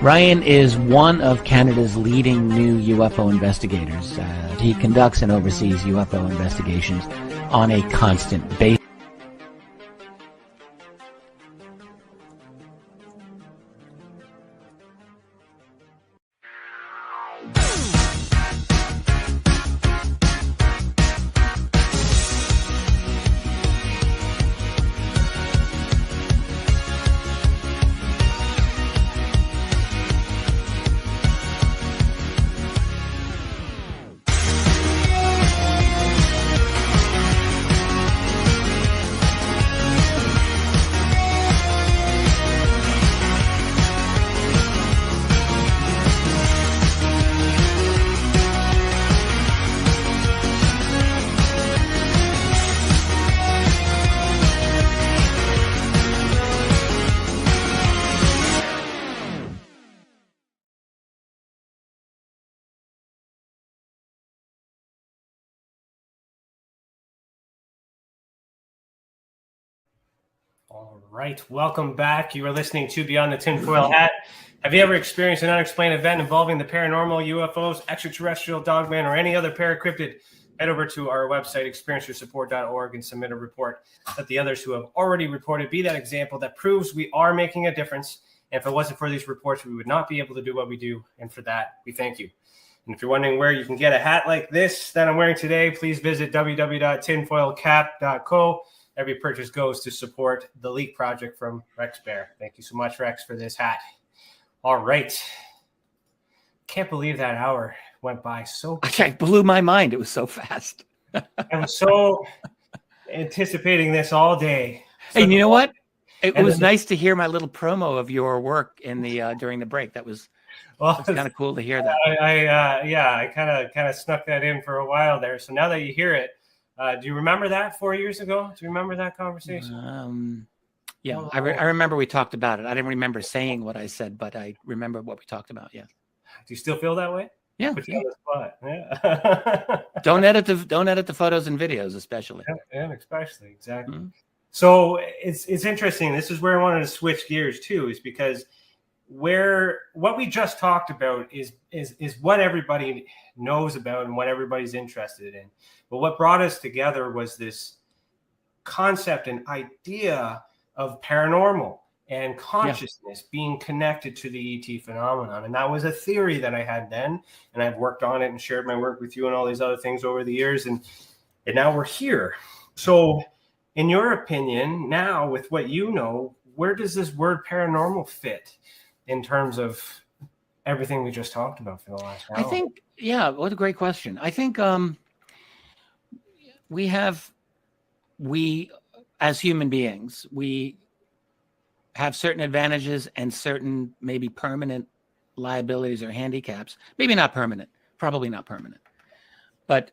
Ryan is one of Canada's leading new UFO investigators. He conducts and oversees UFO investigations on a constant basis. All right, welcome back. You are listening to Beyond the Tinfoil Hat. Have you ever experienced an unexplained event involving the paranormal, UFOs, extraterrestrial, dogman, or any other paracryptid? Head over to our website, experienceyoursupport.org, and submit a report. Let the others who have already reported be that example that proves we are making a difference. And if it wasn't for these reports, we would not be able to do what we do. And for that, we thank you. And if you're wondering where you can get a hat like this that I'm wearing today, please visit www.tinfoilcap.co. Every purchase goes to support the Leak Project from Rex Bear. Thank you so much, Rex, for this hat. All right. Can't believe that hour went by so quick. It blew my mind. It was so fast. I was so anticipating this all day. Hey, and you know what? It was nice to hear my little promo of your work in the during the break. That was kind of cool to hear that. I kind of snuck that in for a while there. So now that you hear it, do you remember that 4 years ago? Do you remember that conversation? Yeah, I remember we talked about it. I didn't remember saying what I said, but I remember what we talked about. Yeah. Do you still feel that way? Yeah. Yeah. Don't edit the photos and videos, especially. Yeah, especially exactly. Mm-hmm. So it's interesting. This is where I wanted to switch gears too, is because what we just talked about is what everybody knows about and what everybody's interested in. But what brought us together was this concept and idea of paranormal and consciousness being connected to the ET phenomenon. And that was a theory that I had then, and I've worked on it and shared my work with you and all these other things over the years. And now we're here. So in your opinion, now with what you know, where does this word paranormal fit in terms of everything we just talked about for the last hour? I think, what a great question. I think we as human beings, we have certain advantages and certain maybe permanent liabilities or handicaps. Maybe not permanent, probably not permanent. But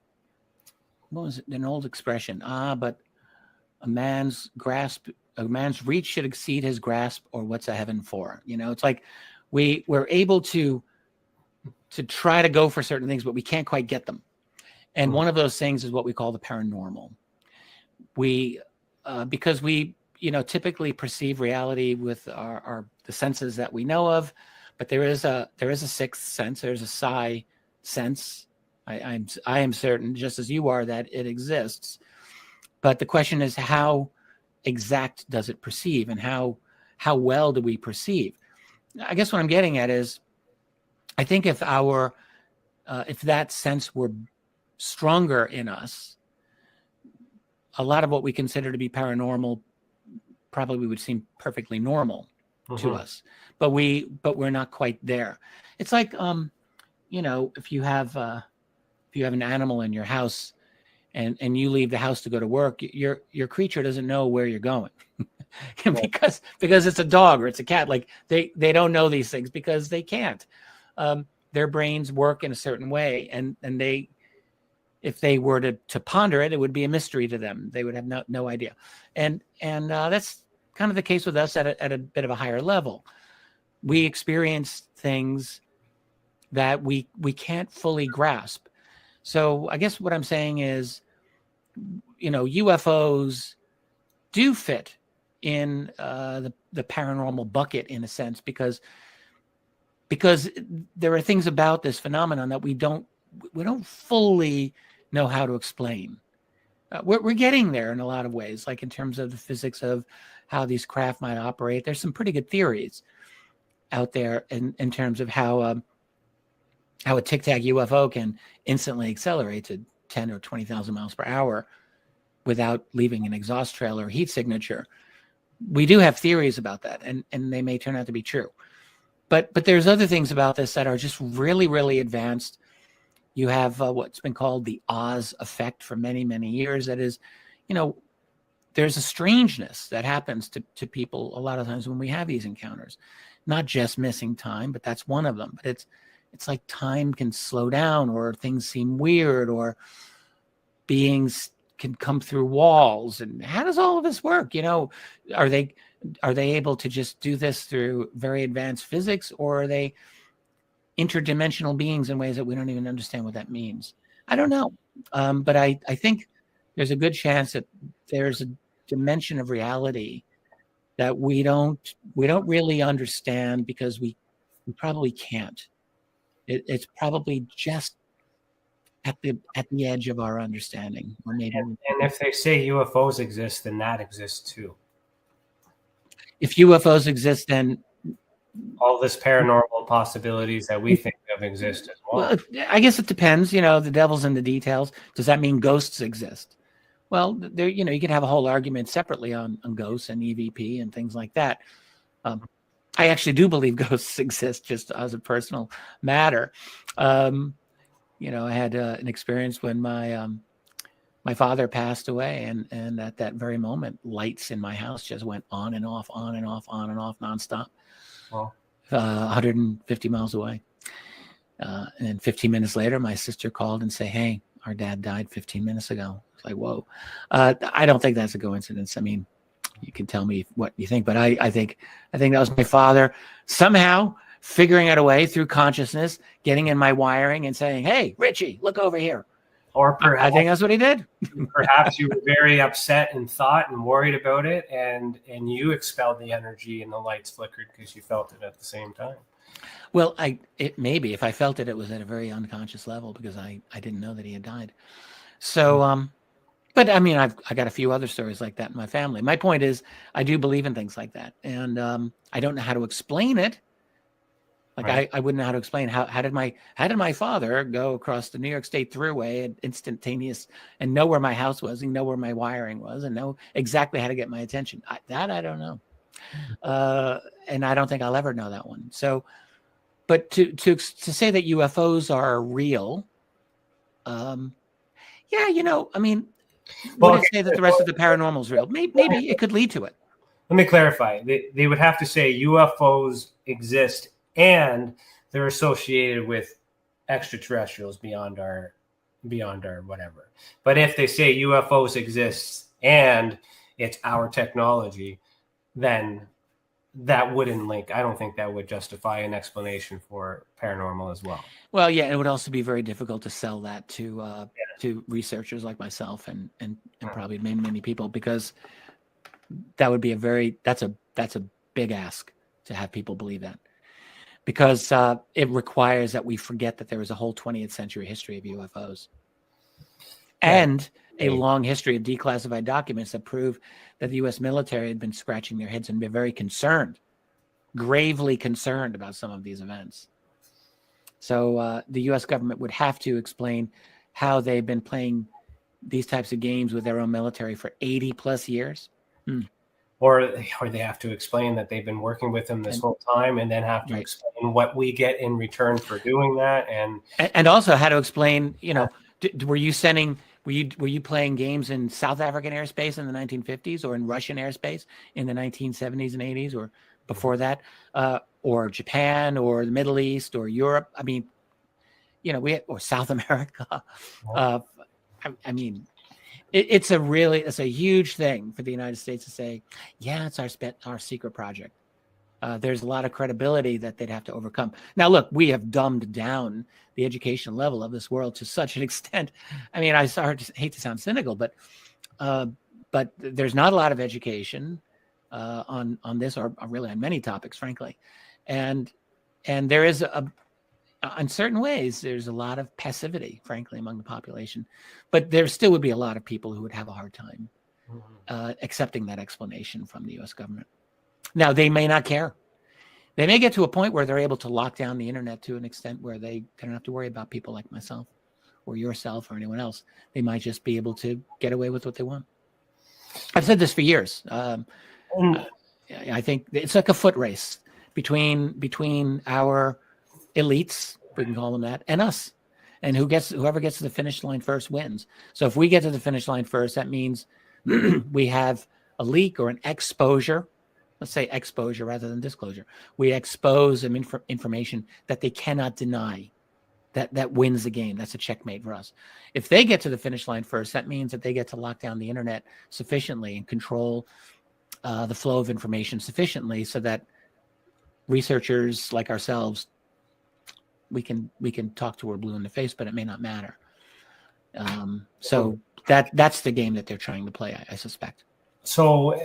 what was it? An old expression. But a man's reach should exceed his grasp, or what's a heaven for? You know, it's like we're able to try to go for certain things, but we can't quite get them. And one of those things is what we call the paranormal. We, because we, typically perceive reality with the senses that we know of, but there is a sixth sense. There's a psi sense. I am certain, just as you are, that it exists. But the question is, how exact does it perceive, and how well do we perceive? I guess what I'm getting at is, I think if that sense were stronger in us, a lot of what we consider to be paranormal probably would seem perfectly normal to us, but we're not quite there. It's like, if you have an animal in your house and you leave the house to go to work, your creature doesn't know where you're going because it's a dog or it's a cat. Like they don't know these things because they can't. Their brains work in a certain way, and they, if they were to ponder it, it would be a mystery to them. They would have no idea. And that's kind of the case with us at a bit of a higher level. We experience things that we can't fully grasp. So I guess what I'm saying is, UFOs do fit in the paranormal bucket in a sense, because there are things about this phenomenon that we don't fully know how to explain. We're getting there in a lot of ways, like in terms of the physics of how these craft might operate. There's some pretty good theories out there in terms of how a Tic Tac UFO can instantly accelerate to 10 or 20,000 miles per hour without leaving an exhaust trail or heat signature. We do have theories about that, and they may turn out to be true. But there's other things about this that are just really, really advanced. You have what's been called the Oz effect for many, many years. That is, there's a strangeness that happens to people a lot of times when we have these encounters. Not just missing time, but that's one of them. But it's like time can slow down, or things seem weird, or beings can come through walls. And how does all of this work? Are they able to just do this through very advanced physics, or are they interdimensional beings in ways that we don't even understand what that means? I don't know. But I think there's a good chance that there's a dimension of reality that we don't really understand, because we probably can't. It's probably just at the edge of our understanding. Or maybe, and if they say UFOs exist, then that exists too. If UFOs exist, then all this paranormal possibilities that we think of exist as well. Well, I guess it depends. The devil's in the details. Does that mean ghosts exist? Well, there, you can have a whole argument separately on ghosts and EVP and things like that. I actually do believe ghosts exist, just as a personal matter. I had an experience when my father passed away, and at that very moment, lights in my house just went on and off, nonstop. Wow. 150 miles away. And 15 minutes later, my sister called and said, "Hey, our dad died 15 minutes ago." It's like, whoa. I don't think that's a coincidence. I mean, you can tell me what you think, but I think that was my father somehow figuring out a way through consciousness, getting in my wiring and saying, "Hey, Richie, look over here." Or perhaps, I think that's what he did. Perhaps you were very upset and thought and worried about it, and you expelled the energy, and the lights flickered because you felt it at the same time. Well, maybe if I felt it, it was at a very unconscious level, because I didn't know that he had died. So, but I mean, I got a few other stories like that in my family. My point is, I do believe in things like that, and I don't know how to explain it. Like, right. I wouldn't know how to explain how did my father go across the New York State Thruway and instantaneous and know where my house was, and know where my wiring was, and know exactly how to get my attention. I don't know, and I don't think I'll ever know that one. So, but to say that UFOs are real, yeah, I mean, Would it say that the rest of the paranormal is real? Maybe it could lead to it. Let me clarify. They would have to say UFOs exist and they're associated with extraterrestrials beyond our whatever. But if they say UFOs exist and it's our technology, then that wouldn't link. I don't think that would justify an explanation for paranormal as well. Well, yeah, it would also be very difficult to sell that to researchers like myself and probably many people, because that would be that's a big ask to have people believe that, because it requires that we forget that there was a whole 20th century history of UFOs and a long history of declassified documents that prove that the U.S. military had been scratching their heads and been very concerned, gravely concerned about some of these events. So the U.S. government would have to explain how they've been playing these types of games with their own military for 80 plus years. Or they have to explain that they've been working with them this whole time, and then have to explain what we get in return for doing that, and also how to explain. Were you playing games in South African airspace in the 1950s, or in Russian airspace in the 1970s and 80s, or before that, or Japan, or the Middle East, or Europe? I mean, or South America. It's a huge thing for the United States to say, yeah, it's our secret project. There's a lot of credibility that they'd have to overcome. Now, look, we have dumbed down the education level of this world to such an extent. I mean, I hate to sound cynical, but there's not a lot of education on this, or really on many topics, frankly, and there is in certain ways, there's a lot of passivity, frankly, among the population. But there still would be a lot of people who would have a hard time accepting that explanation from the U.S. government. Now, they may not care. They may get to a point where they're able to lock down the internet to an extent where they don't have to worry about people like myself or yourself or anyone else. They might just be able to get away with what they want. I've said this for years. I think it's like a foot race between our elites, we can call them that, and us. And whoever gets to the finish line first wins. So if we get to the finish line first, that means we have a leak or an exposure. Let's say exposure rather than disclosure. We expose some information that they cannot deny. That wins the game. That's a checkmate for us. If they get to the finish line first, that means that they get to lock down the internet sufficiently and control the flow of information sufficiently so that researchers like ourselves, we can talk to her blue in the face, but it may not matter. So that's the game that they're trying to play, I suspect. So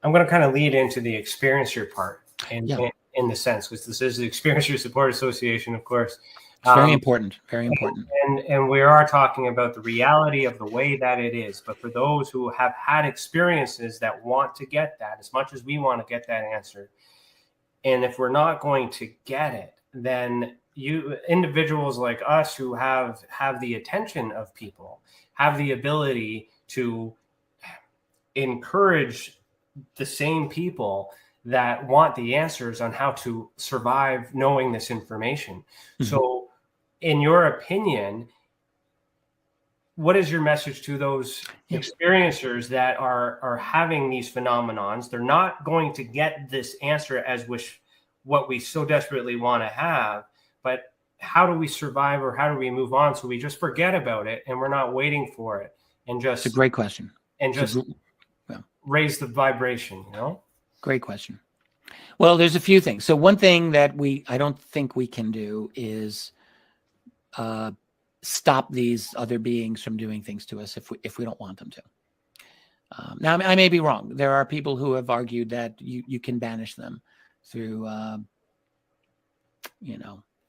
I'm going to kind of lead into the experiencer part in the sense, because this is the Experiencer Support Association, of course. It's very important, very important. And we are talking about the reality of the way that it is. But for those who have had experiences that want to get that, as much as we want to get that answer, and if we're not going to get it, then individuals like us who have the attention of people, have the ability to encourage the same people that want the answers on how to survive knowing this information. Mm-hmm. So in your opinion, what is your message to those experiencers that are having these phenomenons? They're not going to get this answer as what we so desperately want to have, but how do we survive, or how do we move on so we just forget about it and we're not waiting for it, and just— It's a great question. And just raise the vibration, Great question. Well, there's a few things. So one thing that I don't think we can do is stop these other beings from doing things to us if we don't want them to. Now, I may be wrong. There are people who have argued that you can banish them through,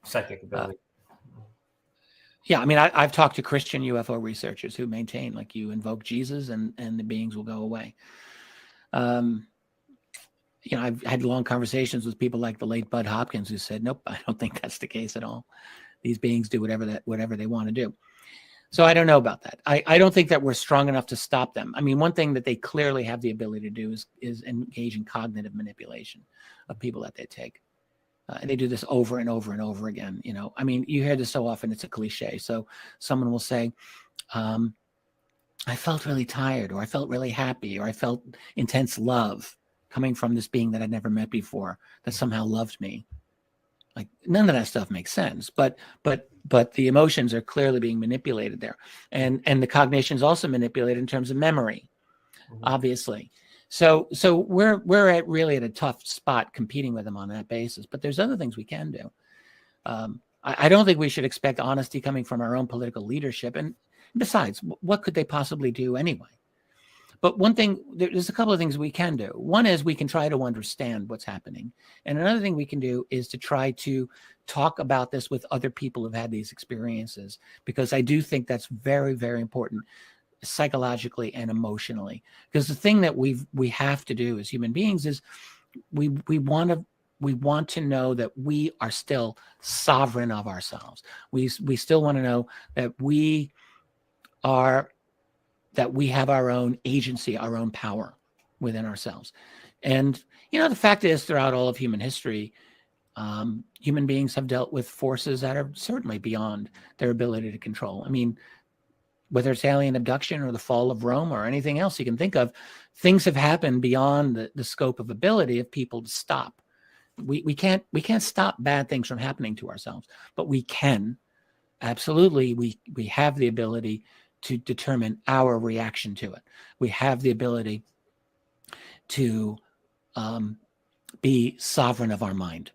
psychic ability. Yeah, I mean, I've talked to Christian UFO researchers who maintain, like, you invoke Jesus and the beings will go away. I've had long conversations with people like the late Bud Hopkins who said, nope, I don't think that's the case at all. These beings do whatever they want to do. So I don't know about that. I don't think that we're strong enough to stop them. I mean, one thing that they clearly have the ability to do is engage in cognitive manipulation of people that they take. And they do this over and over and over again. I mean, you hear this so often, it's a cliche. So someone will say, I felt really tired, or I felt really happy, or I felt intense love coming from this being that I'd never met before that somehow loved me. Like, none of that stuff makes sense, but the emotions are clearly being manipulated there, and the cognition is also manipulated in terms of memory, obviously. So we're really at a tough spot competing with them on that basis. But there's other things we can do. I don't think we should expect honesty coming from our own political leadership. And besides, what could they possibly do anyway? But one thing, there's a couple of things we can do. One is we can try to understand what's happening. And another thing we can do is to try to talk about this with other people who've had these experiences, because I do think that's very, very important psychologically and emotionally. Because the thing that we have to do as human beings is we want to know that we are still sovereign of ourselves. We still want to know that we have our own agency, our own power within ourselves. And, the fact is, throughout all of human history, human beings have dealt with forces that are certainly beyond their ability to control. I mean, whether it's alien abduction or the fall of Rome or anything else you can think of, things have happened beyond the scope of ability of people to stop. We can't stop bad things from happening to ourselves, but we can. Absolutely, we have the ability to determine our reaction to it. We have the ability to be sovereign of our mind.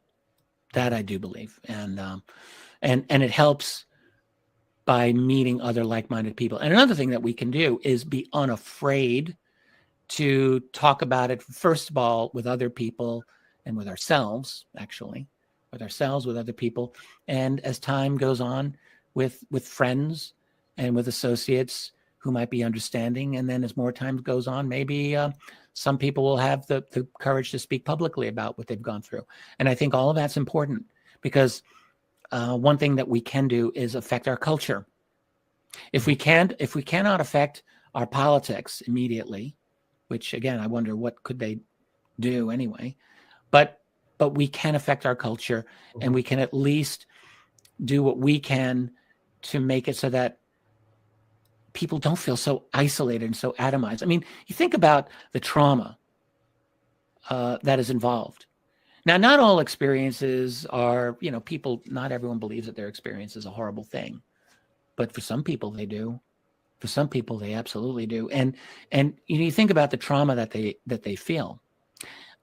That I do believe, and it helps by meeting other like-minded people. And another thing that we can do is be unafraid to talk about it, first of all, with other people and with ourselves, actually, with other people. And as time goes on, with friends and with associates who might be understanding. And then as more time goes on, maybe some people will have the courage to speak publicly about what they've gone through. And I think all of that's important, because one thing that we can do is affect our culture. If we cannot affect our politics immediately, which again, I wonder what could they do anyway, but we can affect our culture, and we can at least do what we can to make it so that people don't feel so isolated and so atomized. I mean, you think about the trauma that is involved. Now, not all experiences are, not everyone believes that their experience is a horrible thing, but for some people they do. For some people they absolutely do. And you think about the trauma that they feel.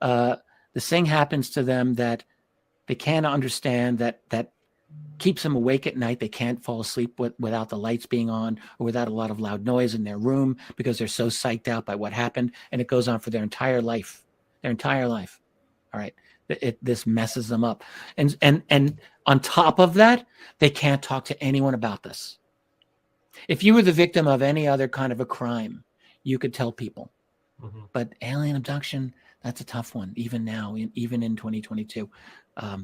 This thing happens to them that they can't understand, that keeps them awake at night. They can't fall asleep without the lights being on or without a lot of loud noise in their room, because they're so psyched out by what happened. And it goes on for their entire life. All right. This messes them up. And on top of that, they can't talk to anyone about this. If you were the victim of any other kind of a crime, you could tell people. But alien abduction, that's a tough one. Even now, even in 2022,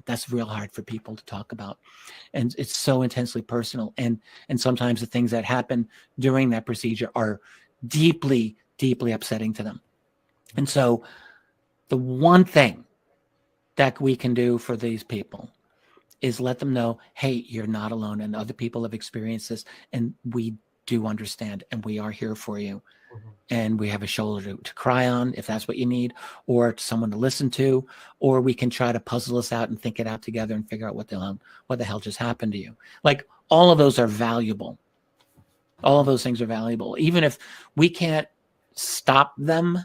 that's real hard for people to talk about. And it's so intensely personal. And sometimes the things that happen during that procedure are deeply, deeply upsetting to them. And so the one thing that we can do for these people is let them know, hey, you're not alone, and other people have experienced this, and we do understand, and we are here for you. And we have a shoulder to cry on if that's what you need, or someone to listen to, or we can try to puzzle this out and think it out together and figure out what the hell just happened to you. Like, all of those are valuable. All of those things are valuable. Even if we can't stop them,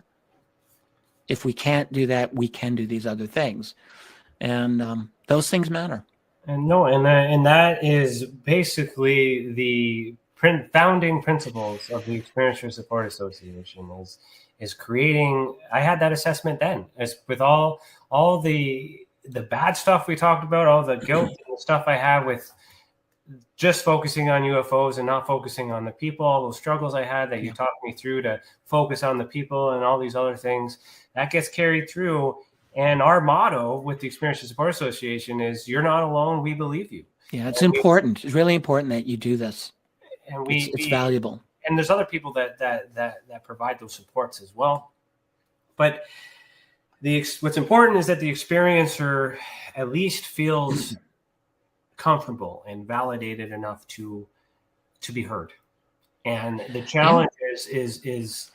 if we can't do that, we can do these other things. And those things matter. And that is basically the founding principles of the Experiencer Support Association is creating. I had that assessment then, as with all the bad stuff we talked about, all the guilt and stuff I had with just focusing on UFOs and not focusing on the people, all those struggles I had that you talked me through to focus on the people and all these other things, that gets carried through. And our motto with the Experiencer Support Association is, you're not alone, we believe you. Yeah, it's important. It's really important that you do this. And it's valuable. And there's other people that provide those supports as well. But what's important is that the experiencer at least feels comfortable and validated enough to be heard. And the challenge is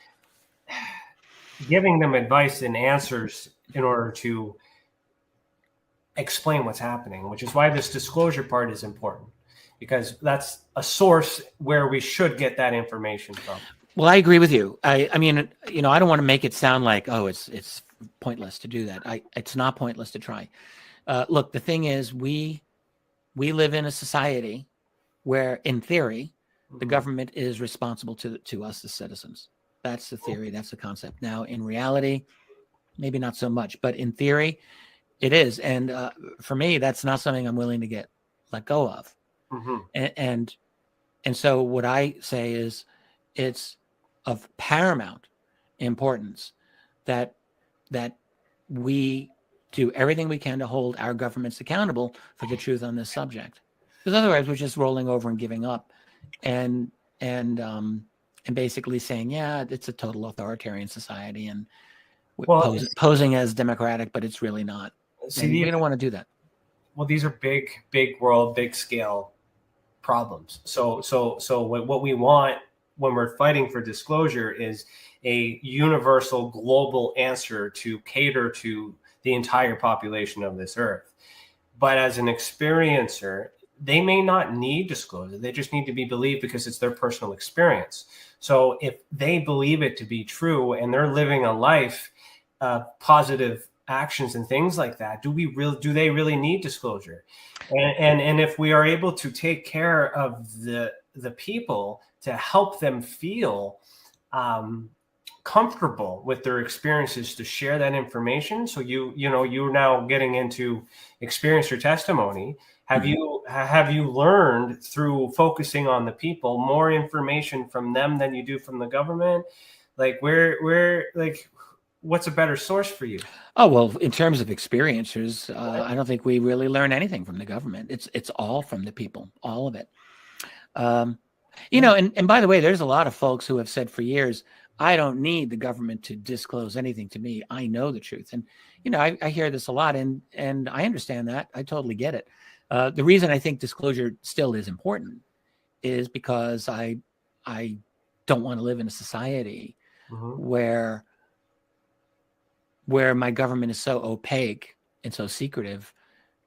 giving them advice and answers in order to explain what's happening, which is why this disclosure part is important, because that's a source where we should get that information from. Well, I agree with you. I mean, you know, I don't want to make it sound like, oh, it's pointless to do that. It's not pointless to try. Look, the thing is, we live in a society where, in theory, the government is responsible to us as citizens. That's the theory. That's the concept. Now, in reality, maybe not so much, but in theory, it is. And for me, that's not something I'm willing to let go of. And so what I say is, it's of paramount importance that we do everything we can to hold our governments accountable for the truth on this subject. Because otherwise, we're just rolling over and giving up, and basically saying, yeah, it's a total authoritarian society, and posing as democratic, but it's really not. See, we don't want to do that. Well, these are big world, big scale problems. So what we want when we're fighting for disclosure is a universal global answer to cater to the entire population of this earth. But as an experiencer, they may not need disclosure. They just need to be believed because it's their personal experience. So if they believe it to be true and they're living a life, positive actions and things like that, do they really need disclosure? And if we are able to take care of the people to help them feel comfortable with their experiences, to share that information. So you're now getting into experiencer testimony. Have you learned through focusing on the people more information from them than you do from the government? Like what's a better source for you? Oh, well, in terms of experiencers, I don't think we really learn anything from the government. It's all from the people, all of it. You know, and by the way, there's a lot of folks who have said for years, I don't need the government to disclose anything to me. I know the truth. And, you know, I hear this a lot, and I understand that. I totally get it. The reason I think disclosure still is important is because I don't want to live in a society where my government is so opaque and so secretive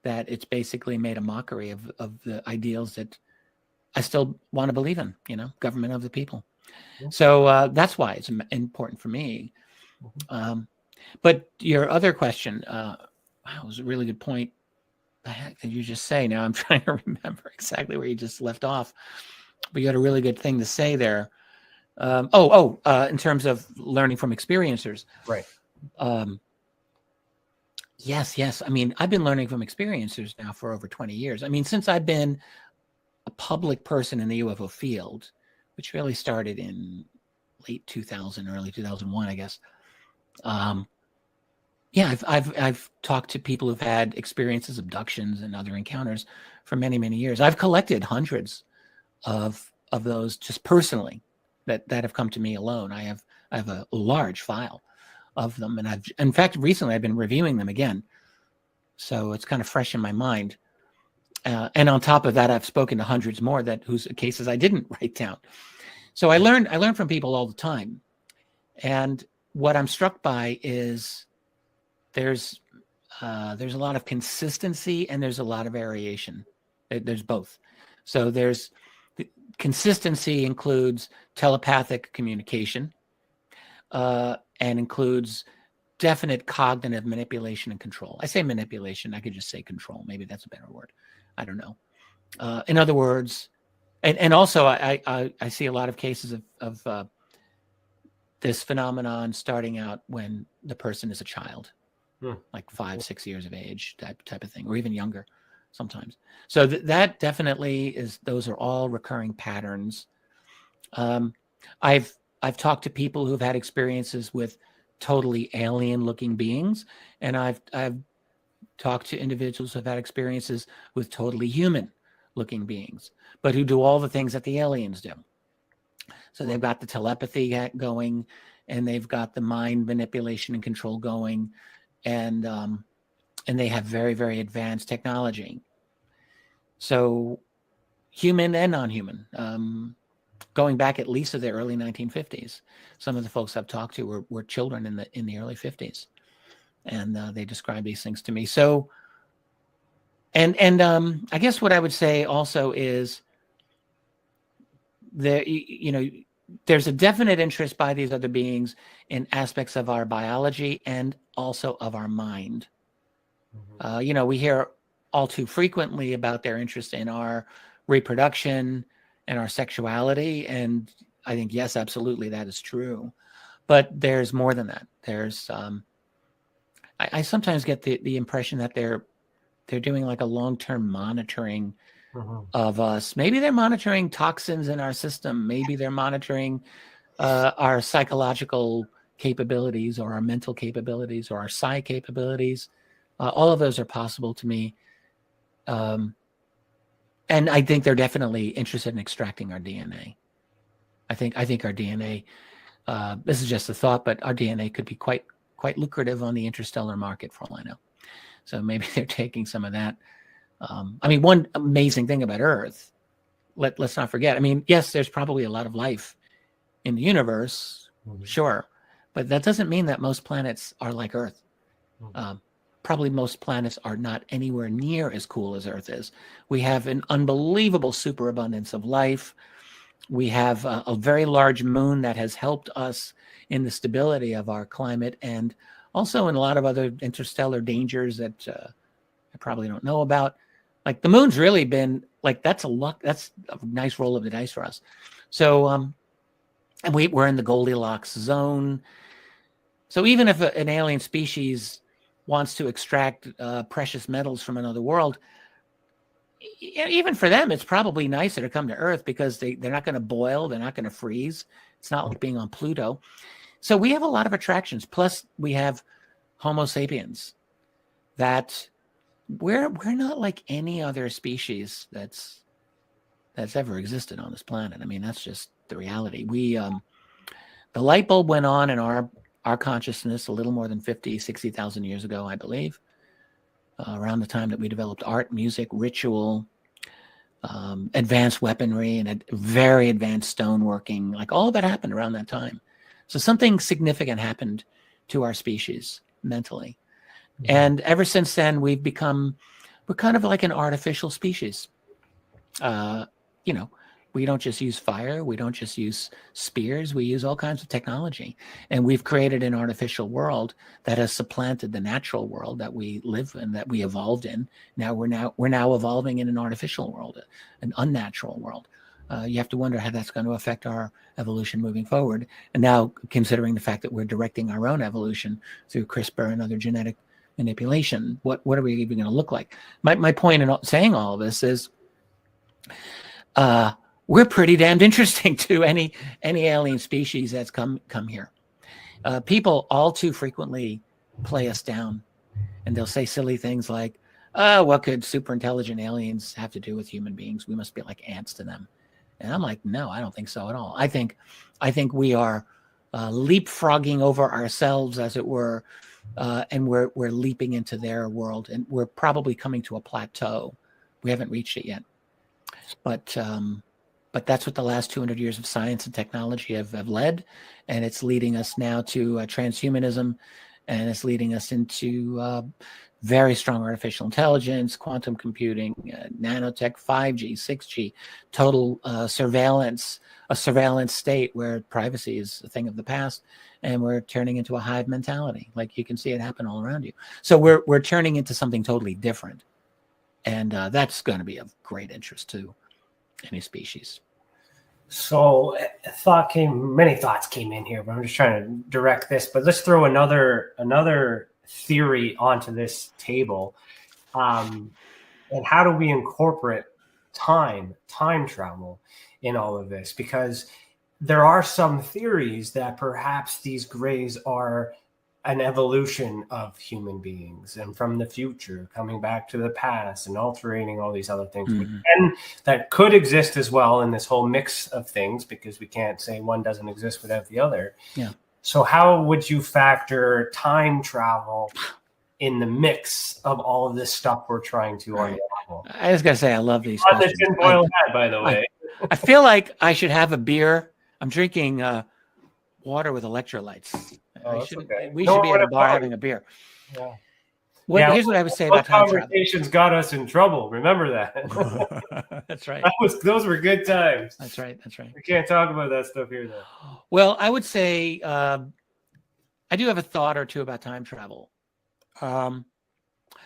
that it's basically made a mockery of the ideals that I still want to believe in, you know, government of the people. So that's why it's important for me. But your other question, wow, was a really good point. The heck did you just say? Now I'm trying to remember exactly where you just left off. But you had a really good thing to say there. In terms of learning from experiencers. Right. Yes. I mean, I've been learning from experiencers now for over 20 years. I mean, since I've been a public person in the UFO field, which really started in late 2000, early 2001, I guess. I've talked to people who've had experiences, abductions, and other encounters for many, many years. I've collected hundreds of those just personally that have come to me alone. I have a large file of them, and in fact, recently I've been reviewing them again, so it's kind of fresh in my mind. And on top of that, I've spoken to hundreds more whose cases I didn't write down. So I learn from people all the time. And what I'm struck by is there's a lot of consistency and there's a lot of variation. There's both. So there's consistency includes telepathic communication and includes definite cognitive manipulation and control. I say manipulation. I could just say control. Maybe that's a better word. I don't know. In other words, and also I see a lot of cases of this phenomenon starting out when the person is a child, like 5-6 years of age, that type of thing, or even younger sometimes. So that definitely is. Those are all recurring patterns. I've talked to people who've had experiences with totally alien-looking beings, and I've talked to individuals who've had experiences with totally human-looking beings, but who do all the things that the aliens do. So they've got the telepathy going, and they've got the mind manipulation and control going, and they have very, very advanced technology. So human and non-human. going back at least to the early 1950s. Some of the folks I've talked to were children in the early 50s, and they described these things to me. So, and I guess what I would say also is there, there's a definite interest by these other beings in aspects of our biology and also of our mind. We hear all too frequently about their interest in our reproduction and our sexuality. And I think, yes, absolutely, that is true. But there's more than that. There's, I sometimes get the impression that they're doing like a long-term monitoring of us. Maybe they're monitoring toxins in our system. Maybe they're monitoring our psychological capabilities or our mental capabilities or our psi capabilities. All of those are possible to me. And I think they're definitely interested in extracting our DNA. I think our DNA, this is just a thought, but our DNA could be quite lucrative on the interstellar market for all I know. So maybe they're taking some of that. One amazing thing about Earth, let's not forget, yes, there's probably a lot of life in the universe, sure, but that doesn't mean that most planets are like Earth. Probably most planets are not anywhere near as cool as Earth is. We have an unbelievable superabundance of life. We have a very large moon that has helped us in the stability of our climate and also in a lot of other interstellar dangers that I probably don't know about. Like the moon's really been like, that's a nice roll of the dice for us. So, and we're in the Goldilocks zone. So even if an alien species wants to extract precious metals from another world, even for them, it's probably nicer to come to Earth because they're not going to boil, they're not going to freeze. It's not like being on Pluto. So we have a lot of attractions. Plus, we have Homo sapiens that we're not like any other species that's ever existed on this planet. That's just the reality. We the light bulb went on in our consciousness a little more than 60,000 years ago, I believe, around the time that we developed art, music, ritual, advanced weaponry, and very advanced stoneworking. Like all of that happened around that time. So something significant happened to our species mentally. And ever since then, we're kind of like an artificial species. We don't just use fire. We don't just use spears. We use all kinds of technology. And we've created an artificial world that has supplanted the natural world that we live in, that we evolved in. Now we're now evolving in an artificial world, an unnatural world. You have to wonder how that's going to affect our evolution moving forward. And now, considering the fact that we're directing our own evolution through CRISPR and other genetic manipulation, what are we even going to look like? My point in saying all of this is, we're pretty damned interesting to any alien species that's come here. People all too frequently play us down, and they'll say silly things like, what could super intelligent aliens have to do with human beings? We must be like ants to them. And I'm like, no, I don't think so at all. I think we are leapfrogging over ourselves, as it were, and we're leaping into their world, and we're probably coming to a plateau. We haven't reached it yet, but that's what the last 200 years of science and technology have led, and it's leading us now to transhumanism, and it's leading us into very strong artificial intelligence, quantum computing, nanotech, 5G, 6G, total surveillance, a surveillance state where privacy is a thing of the past, and we're turning into a hive mentality. Like you can see it happen all around you. So we're turning into something totally different, and that's going to be of great interest to any species. So many thoughts came in here, but I'm just trying to direct this. But let's throw another theory onto this table. And how do we incorporate time travel in all of this? Because there are some theories that perhaps these grays are an evolution of human beings and from the future coming back to the past and altering all these other things. And that could exist as well in this whole mix of things, because we can't say one doesn't exist without the other. Yeah. So how would you factor time travel in the mix of all of this stuff we're trying to unravel? I just got to say, I love these questions. The TinFoil hat, by the way. I feel like I should have a beer. I'm drinking water with electrolytes. Oh, I that's shouldn't. okay. We No should one be would at a have bar known. having a beer. Yeah. Here's what I would say Those about time travel. conversations got us in trouble. Remember that. That's right. Those were good times. That's right. That's right. We can't talk about that stuff here, though. Well, I would say I do have a thought or two about time travel.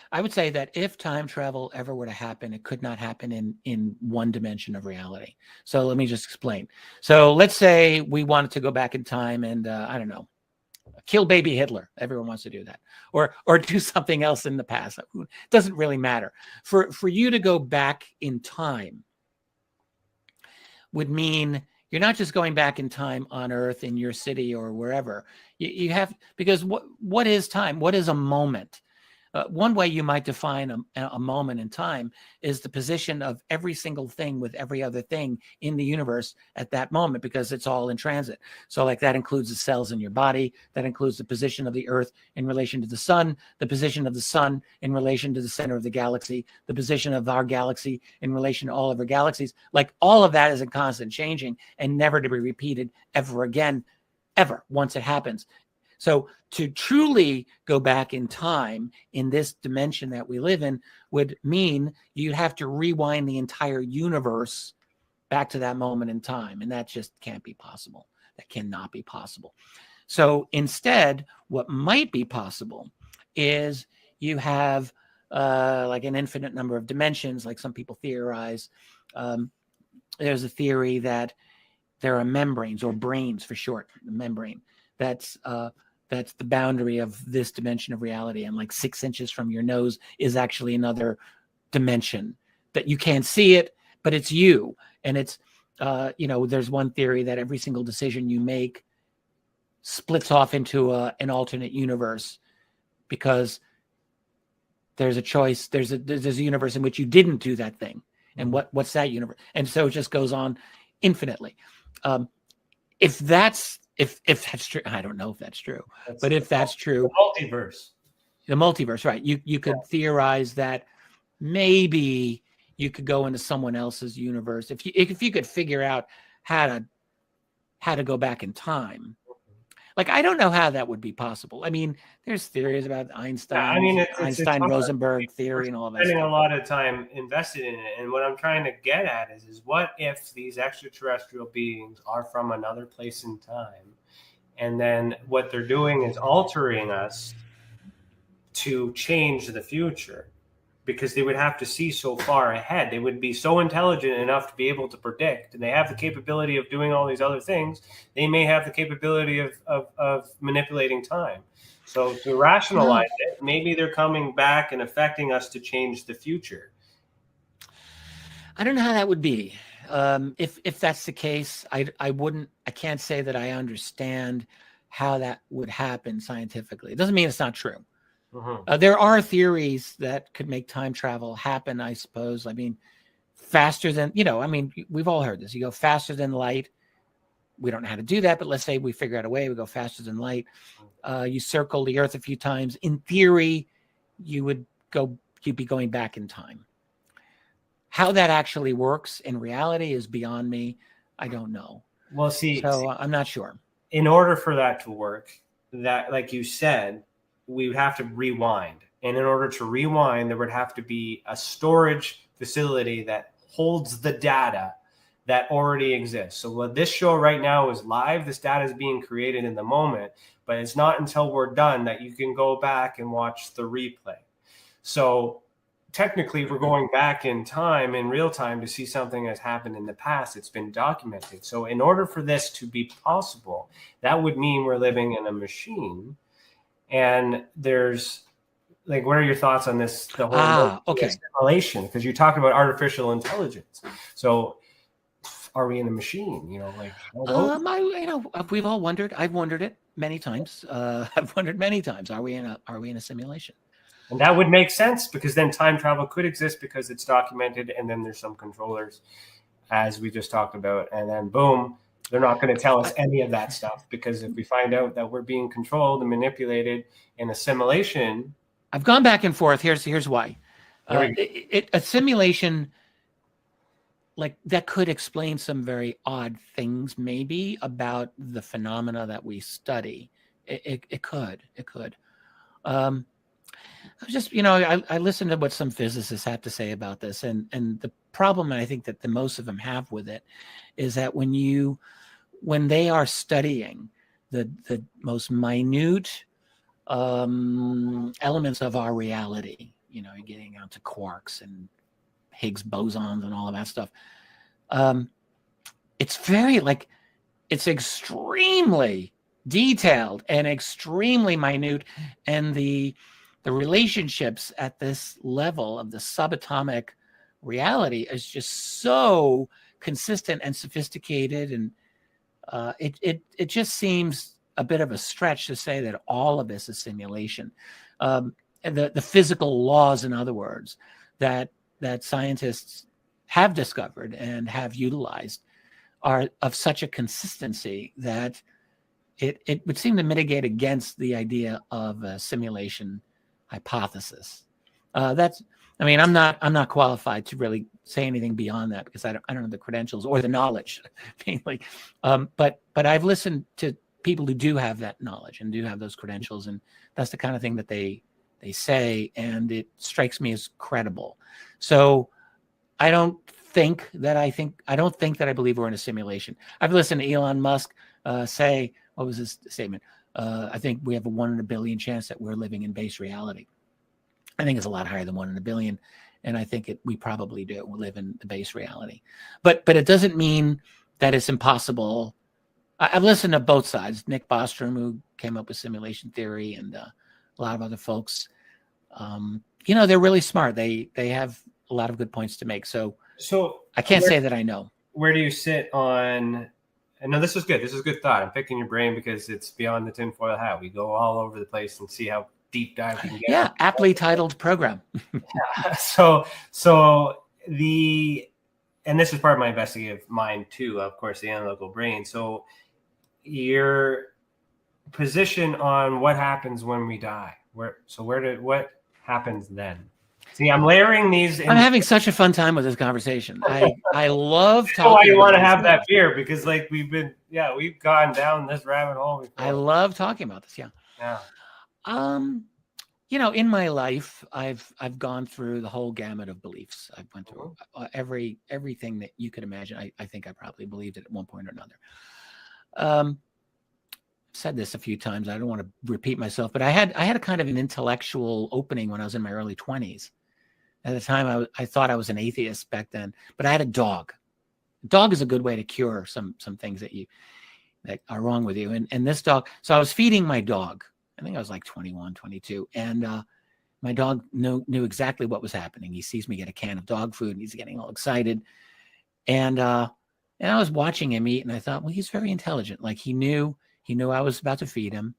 I would say that if time travel ever were to happen, it could not happen in one dimension of reality. So let me just explain. So let's say we wanted to go back in time and I don't know, kill baby Hitler. Everyone wants to do that, or do something else in the past. It doesn't really matter. For you to go back in time would mean you're not just going back in time on Earth in your city or wherever. You have, because what is time? What is a moment? One way you might define a moment in time is the position of every single thing with every other thing in the universe at that moment, because it's all in transit. So like that includes the cells in your body, that includes the position of the Earth in relation to the sun, the position of the sun in relation to the center of the galaxy, the position of our galaxy in relation to all of our galaxies. Like all of that is in constant changing and never to be repeated ever again, ever, once it happens. So to truly go back in time in this dimension that we live in would mean you'd have to rewind the entire universe back to that moment in time. And that just can't be possible. That cannot be possible. So instead, what might be possible is you have like an infinite number of dimensions, like some people theorize. There's a theory that there are membranes, or brains for short, the membrane, that's the boundary of this dimension of reality. And like 6 inches from your nose is actually another dimension that you can't see it, but it's you. And it's, there's one theory that every single decision you make splits off into an alternate universe, because there's a choice. There's a universe in which you didn't do that thing. And what's that universe? And so it just goes on infinitely. If that's true, I don't know if that's true, but if that's true, the multiverse, right? You could theorize that maybe you could go into someone else's universe if you could figure out how to go back in time. Like, I don't know how that would be possible. I mean, there's theories about Einstein, Rosenberg theory and all that. Spending a lot of time invested in it. And what I'm trying to get at is what if these extraterrestrial beings are from another place in time? And then what they're doing is altering us to change the future, because they would have to see so far ahead. They would be so intelligent enough to be able to predict, and they have the capability of doing all these other things. They may have the capability of manipulating time. So to rationalize it, maybe they're coming back and affecting us to change the future. I don't know how that would be. If that's the case, I can't say that I understand how that would happen scientifically. It doesn't mean it's not true. There are theories that could make time travel happen, I suppose. I mean, faster than, we've all heard this. You go faster than light. We don't know how to do that, but let's say we figure out a way. We go faster than light. You circle the Earth a few times. In theory, you'd be going back in time. How that actually works in reality is beyond me. I don't know. Well, so I'm not sure. In order for that to work, that, like you said, we would have to rewind. And in order to rewind, there would have to be a storage facility that holds the data that already exists. So what this show right now is live. This data is being created in the moment, but it's not until we're done that you can go back and watch the replay. So technically, we're going back in time, in real time, to see something that's happened in the past. It's been documented. So in order for this to be possible, that would mean we're living in a machine. And there's, like, what are your thoughts on this? The whole simulation, because you talked about artificial intelligence. So are we in a machine? We've all wondered. I've wondered it many times. I've wondered many times. Are we in a simulation? And that would make sense, because then time travel could exist because it's documented, and then there's some controllers, as we just talked about, and then boom, they're not going to tell us any of that stuff, because if we find out that we're being controlled and manipulated in a simulation. I've gone back and forth. Here's why. A simulation like that could explain some very odd things maybe about the phenomena that we study. It could. I was just, I listened to what some physicists have to say about this, and the problem I think that the most of them have with it is that when they are studying the most minute elements of our reality, you're getting out to quarks and Higgs bosons and all of that stuff. It's very it's extremely detailed and extremely minute, and the relationships at this level of the subatomic reality is just so consistent and sophisticated, and it just seems a bit of a stretch to say that all of this is simulation. And the physical laws, in other words, that scientists have discovered and have utilized are of such a consistency that it would seem to mitigate against the idea of a simulation hypothesis. I'm not qualified to really say anything beyond that because I don't have the credentials or the knowledge, mainly. But I've listened to people who do have that knowledge and do have those credentials, and that's the kind of thing that they say, and it strikes me as credible. So I don't think that I believe we're in a simulation. I've listened to Elon Musk say, what was his statement? I think we have a 1 in a billion chance that we're living in base reality. I think it's a lot higher than 1 in a billion. And I think we probably do. We live in the base reality. But it doesn't mean that it's impossible. I've listened to both sides. Nick Bostrom, who came up with simulation theory, and a lot of other folks. They're really smart. They have a lot of good points to make. So I can't say that I know. Where do you sit on... No, this is good. This is good thought. I'm picking your brain because it's beyond the tinfoil hat. We go all over the place and see how deep dive we can get. Yeah, aptly titled program. Yeah. And this is part of my investigative mind too, of course, the analytical brain. So your position on what happens when we die. What happens then? See, I'm layering these. I'm having such a fun time with this conversation. I love talking. Why you want to have that beer? Because we've gone down this rabbit hole before. I love talking about this. Yeah. Yeah. In my life, I've gone through the whole gamut of beliefs. I've went through everything that you could imagine. I think I probably believed it at one point or another. Said this a few times. I don't want to repeat myself, but I had a kind of an intellectual opening when I was in my early 20s. At the time, I thought I was an atheist back then, but I had a dog. A dog is a good way to cure some things that are wrong with you. And this dog, so I was feeding my dog. I think I was like 21, 22. And my dog knew exactly what was happening. He sees me get a can of dog food and he's getting all excited. And I was watching him eat, and I thought, well, he's very intelligent. Like he knew I was about to feed him.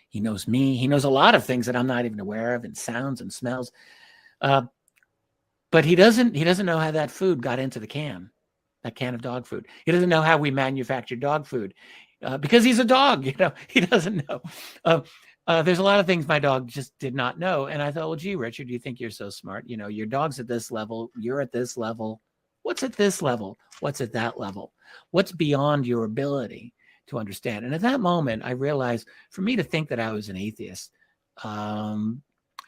He knows me. He knows a lot of things that I'm not even aware of, and sounds and smells. But he doesn't know how that food got into the can, that can of dog food. He doesn't know how we manufacture dog food because he's a dog. He doesn't know. There's a lot of things my dog just did not know. And I thought, well, gee, Richard, you think you're so smart. Your dog's at this level. You're at this level. What's at this level? What's at that level? What's beyond your ability to understand? And at that moment, I realized for me to think that I was an atheist,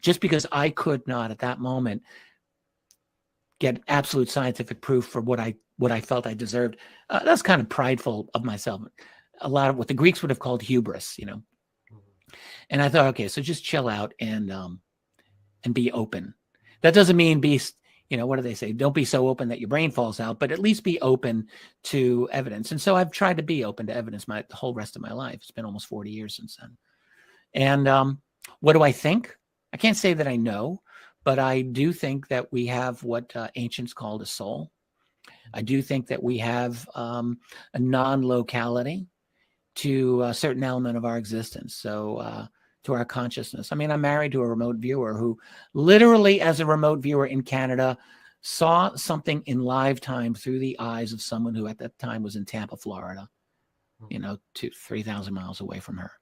just because I could not at that moment get absolute scientific proof for what I felt I deserved, that's kind of prideful of myself. A lot of what the Greeks would have called hubris, And I thought, okay, so just chill out and be open. That doesn't mean be, what do they say? Don't be so open that your brain falls out, but at least be open to evidence. And so I've tried to be open to evidence the whole rest of my life. It's been almost 40 years since then. And what do I think? I can't say that I know, but I do think that we have what ancients called a soul. I do think that we have a non-locality to a certain element of our existence. So to our consciousness. I mean, I'm married to a remote viewer who literally, as a remote viewer in Canada, saw something in live time through the eyes of someone who at that time was in Tampa, Florida, 3,000 miles away from her.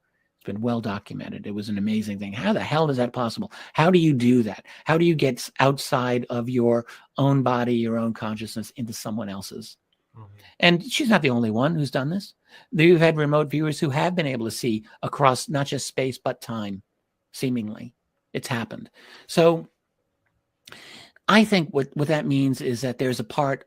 been well documented. It was an amazing thing. How the hell is that possible? How do you do that? How do you get outside of your own body, your own consciousness into someone else's? And she's not the only one who's done this. You've had remote viewers who have been able to see across not just space, but time, seemingly. It's happened. So I think what that means is that there's a part,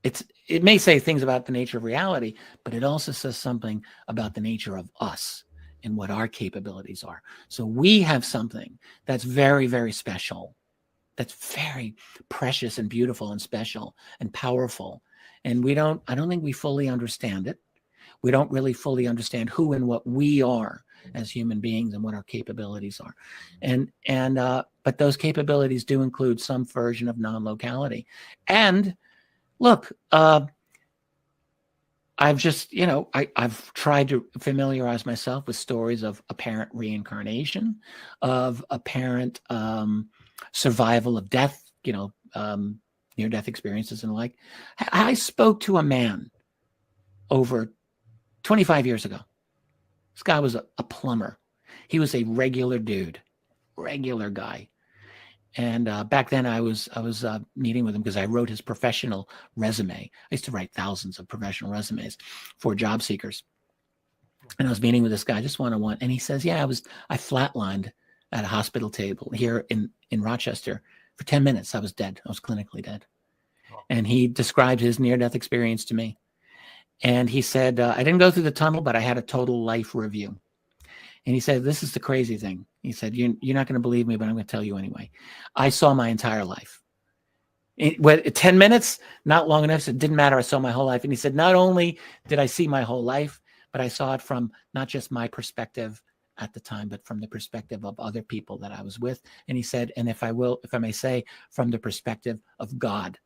it may say things about the nature of reality, but it also says something about the nature of us and what our capabilities are. So we have something that's very, very special, that's very precious and beautiful and special and powerful. And I don't think we fully understand it. We don't really fully understand who and what we are as human beings and what our capabilities are. But those capabilities do include some version of non-locality. And look, I've just, I've tried to familiarize myself with stories of apparent reincarnation, of apparent survival of death, near-death experiences and the like. I spoke to a man over 25 years ago. This guy was a plumber. He was a regular dude, regular guy. And back then I was meeting with him because I wrote his professional resume. I used to write thousands of professional resumes for job seekers. And I was meeting with this guy just one-on-one. And he says, yeah, I flatlined at a hospital table here in Rochester. For 10 minutes, I was dead. I was clinically dead. And he described his near-death experience to me. And he said, I didn't go through the tunnel, but I had a total life review. And he said, this is the crazy thing. He said, you're not going to believe me, but I'm going to tell you anyway. I saw my entire life. 10 minutes, not long enough. So it didn't matter. I saw my whole life. And he said, not only did I see my whole life, but I saw it from not just my perspective at the time, but from the perspective of other people that I was with. And he said, and if I may say, from the perspective of God.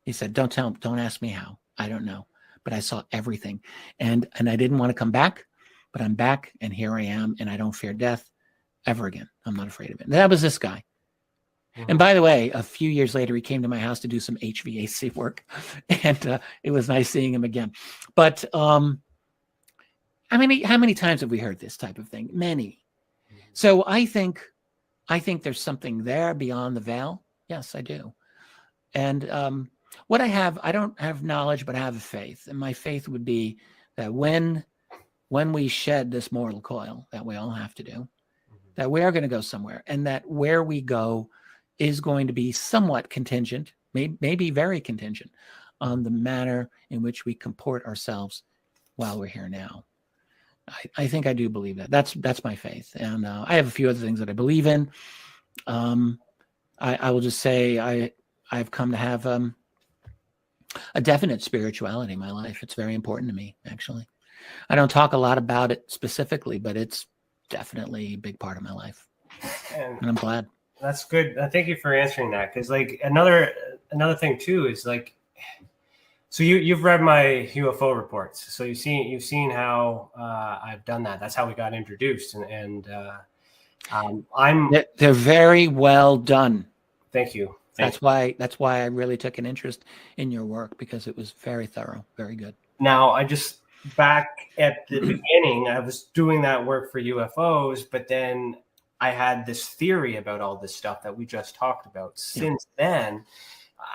He said, don't ask me how. I don't know. But I saw everything. And I didn't want to come back, but I'm back and here I am. And I don't fear death ever again. I'm not afraid of it. And that was this guy. Mm-hmm. And by the way, a few years later, he came to my house to do some HVAC work. And it was nice seeing him again. But how many times have we heard this type of thing? Many. So I think there's something there beyond the veil. Yes, I do. And I don't have knowledge, but I have a faith. And my faith would be that when we shed this mortal coil that we all have to do, that we are going to go somewhere, and that where we go is going to be somewhat contingent, maybe very contingent, on the manner in which we comport ourselves while we're here now. I think I do believe that. That's my faith. And I have a few other things that I believe in. I will just say I've come to have a definite spirituality in my life. It's very important to me, actually. I don't talk a lot about it specifically, but it's definitely a big part of my life. And I'm glad. That's good. Thank you for answering that. Because another thing too is so you've read my UFO reports. So you've seen how I've done that. That's how we got introduced. They're very well done. Thank you. That's why I really took an interest in your work, because it was very thorough, very good. Now, back at the beginning, I was doing that work for UFOs, but then I had this theory about all this stuff that we just talked about. Since then,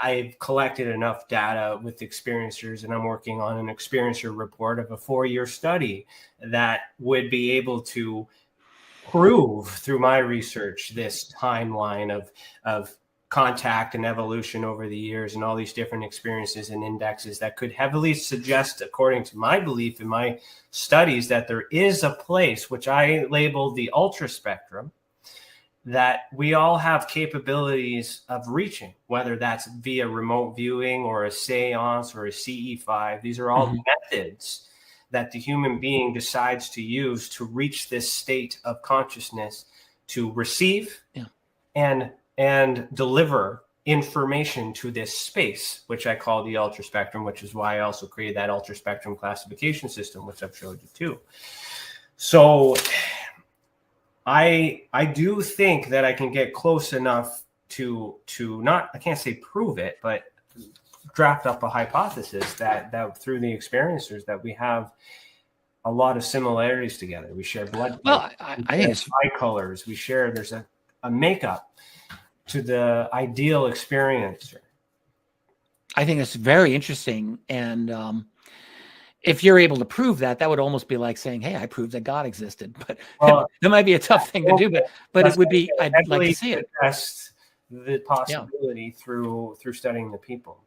I've collected enough data with experiencers, and I'm working on an experiencer report of a 4-year study that would be able to prove through my research this timeline of contact and evolution over the years and all these different experiences and indexes that could heavily suggest, according to my belief in my studies, that there is a place, which I labeled the ultra spectrum, that we all have capabilities of reaching, whether that's via remote viewing or a seance or a CE5. These are all methods that the human being decides to use to reach this state of consciousness, to receive and deliver information to this space, which I call the ultra spectrum, which is why I also created that ultra spectrum classification system, which I've showed you too. So I do think that I can get close enough to not, I can't say prove it, but draft up a hypothesis that through the experiencers that we have a lot of similarities together. We share blood. Well, I think it's eye colors. We share. There's a makeup to the ideal experiencer. I think it's very interesting, and if you're able to prove that, that would almost be like saying, "Hey, I proved that God existed." But that might be a tough thing to do. But it would be. I'd like to see it. Test the possibility through studying the people.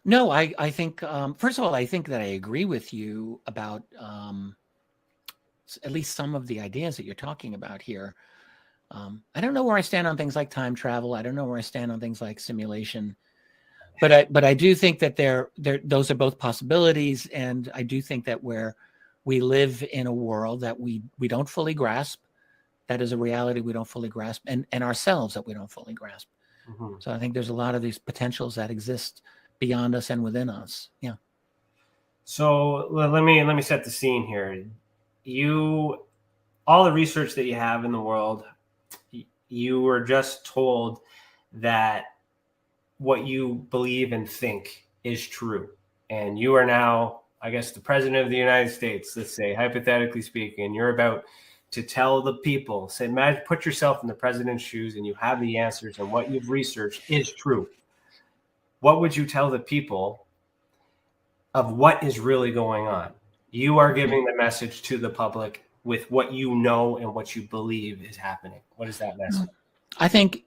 No, I think first of all, I think that I agree with you about at least some of the ideas that you're talking about here. I don't know where I stand on things like time travel. I don't know where I stand on things like simulation. But I do think that those are both possibilities, and I do think that where we live in a world that we don't fully grasp, that is a reality we don't fully grasp, and ourselves that we don't fully grasp. Mm-hmm. So I think there's a lot of these potentials that exist beyond us and within us. Yeah. So let me set the scene here. All the research that you have in the world, you were just told that what you believe and think is true. And you are now, I guess, the president of the United States, let's say, hypothetically speaking, you're about to tell the people, say, imagine, put yourself in the president's shoes and you have the answers and what you've researched is true. What would you tell the people of what is really going on? You are giving the message to the public with what you know and what you believe is happening. What is that message? I think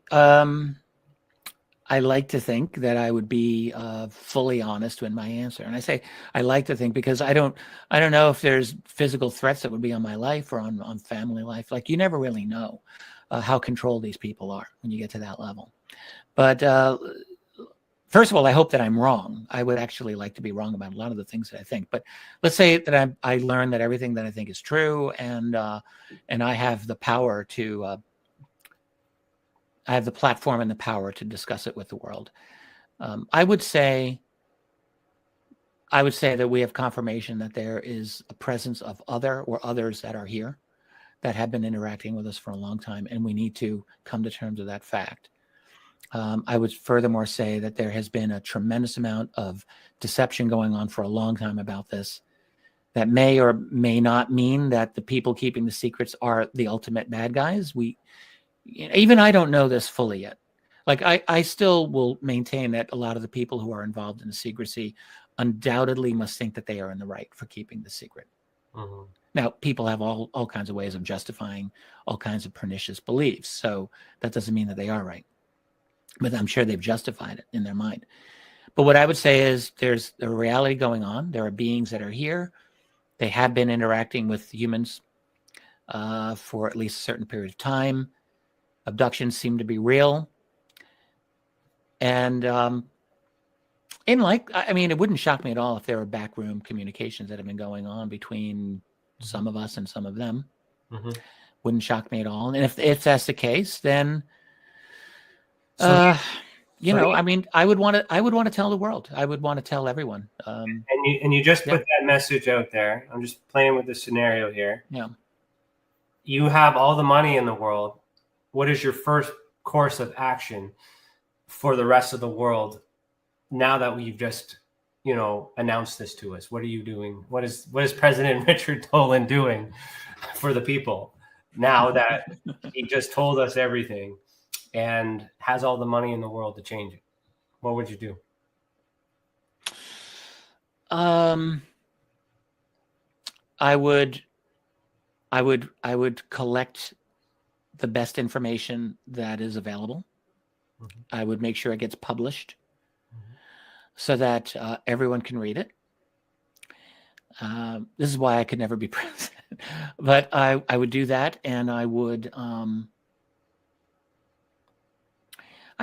I like to think that I would be fully honest in my answer. And I say I like to think because I don't know if there's physical threats that would be on my life or on family life. Like, you never really know how controlled these people are when you get to that level. But first of all, I hope that I'm wrong. I would actually like to be wrong about a lot of the things that I think. But let's say that I learned that everything that I think is true, and I have the power to I have the platform and the power to discuss it with the world. I would say that we have confirmation that there is a presence of others that are here that have been interacting with us for a long time, and we need to come to terms with that fact. I would furthermore say that there has been a tremendous amount of deception going on for a long time about this that may or may not mean that the people keeping the secrets are the ultimate bad guys. Even I don't know this fully yet. Like, I still will maintain that a lot of the people who are involved in the secrecy undoubtedly must think that they are in the right for keeping the secret. Mm-hmm. Now, people have all kinds of ways of justifying all kinds of pernicious beliefs. So that doesn't mean that they are right. But I'm sure they've justified it in their mind. But what I would say is there's a reality going on. There are beings that are here. They have been interacting with humans for at least a certain period of time. Abductions seem to be real. And it wouldn't shock me at all if there were backroom communications that have been going on between some of us and some of them. Mm-hmm. Wouldn't shock me at all. And if that's the case, then I would want to tell the world. I would want to tell everyone. And you just put that message out there. I'm just playing with the scenario here. Yeah. You have all the money in the world. What is your first course of action for the rest of the world now that we've just, announced this to us? What are you doing? What is President Richard Dolan doing for the people now that he just told us everything and has all the money in the world to change it? What would you do? I would collect the best information that is available. Mm-hmm. I would make sure it gets published so that everyone can read it. This is why I could never be president. But I would do that, and I would, I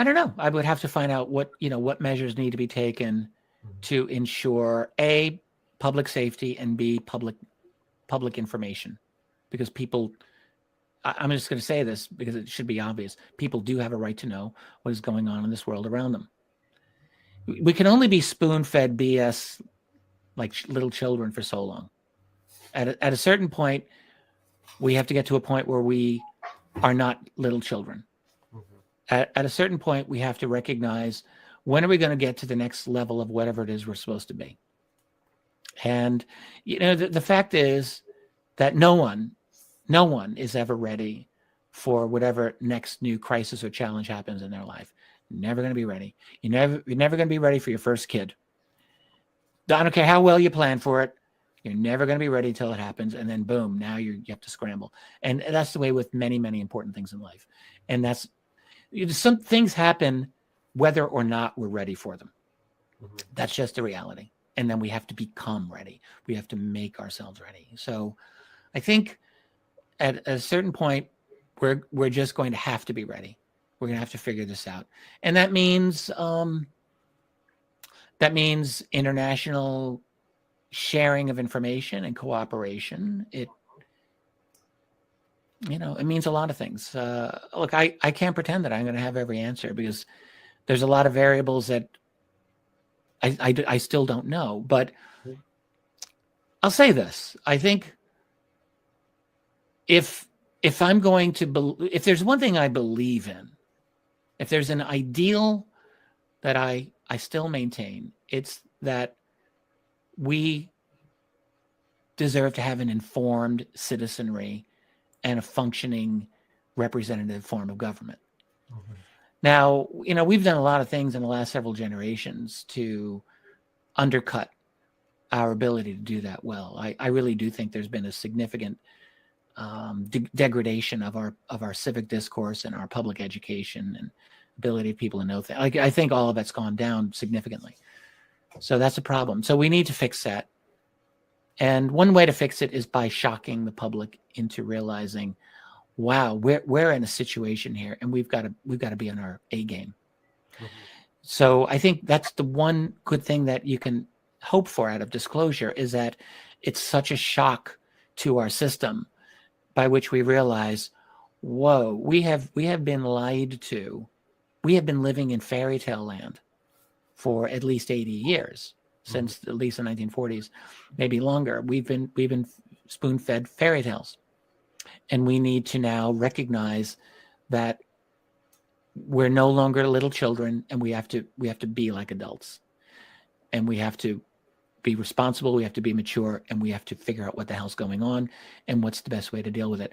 don't know. I would have to find out what measures need to be taken to ensure A, public safety, and B, public information. Because people, I'm just going to say this because it should be obvious. People do have a right to know what is going on in this world around them. We can only be spoon-fed BS like little children for so long. At a certain point, we have to get to a point where we are not little children. Mm-hmm. At a certain point, we have to recognize, when are we going to get to the next level of whatever it is we're supposed to be? And, the fact is that no one is ever ready for whatever next new crisis or challenge happens in their life. Never going to be ready. You're never going to be ready for your first kid. I don't care how well you plan for it. You're never going to be ready until it happens. And then boom, now you have to scramble. And that's the way with many, many important things in life. And some things happen whether or not we're ready for them. Mm-hmm. That's just the reality. And then we have to become ready. We have to make ourselves ready. So I think at a certain point, we're just going to have to be ready. We're going to have to figure this out. And that means international sharing of information and cooperation. It means a lot of things. Look, I can't pretend that I'm going to have every answer, because there's a lot of variables that I still don't know. But I'll say this: I think if I'm going to if there's one thing I believe in, if there's an ideal that I still maintain, it's that we deserve to have an informed citizenry and a functioning representative form of government. Mm-hmm. Now, we've done a lot of things in the last several generations to undercut our ability to do that well. I really do think there's been a significant degradation of our civic discourse and our public education and ability of people to know things. I think all of that's gone down significantly. So that's a problem. So we need to fix that. And one way to fix it is by shocking the public into realizing, wow, we're in a situation here, and we've got to be on our A game. Mm-hmm. So I think that's the one good thing that you can hope for out of disclosure, is that it's such a shock to our system, by which we realize, whoa, we have been lied to. We have been living in fairy tale land for at least 80 years, since at least the 1940s, maybe longer. We've been spoon-fed fairy tales, and we need to now recognize that we're no longer little children, and we have to be like adults, and we have to be responsible. We have to be mature, and we have to figure out what the hell's going on and what's the best way to deal with it.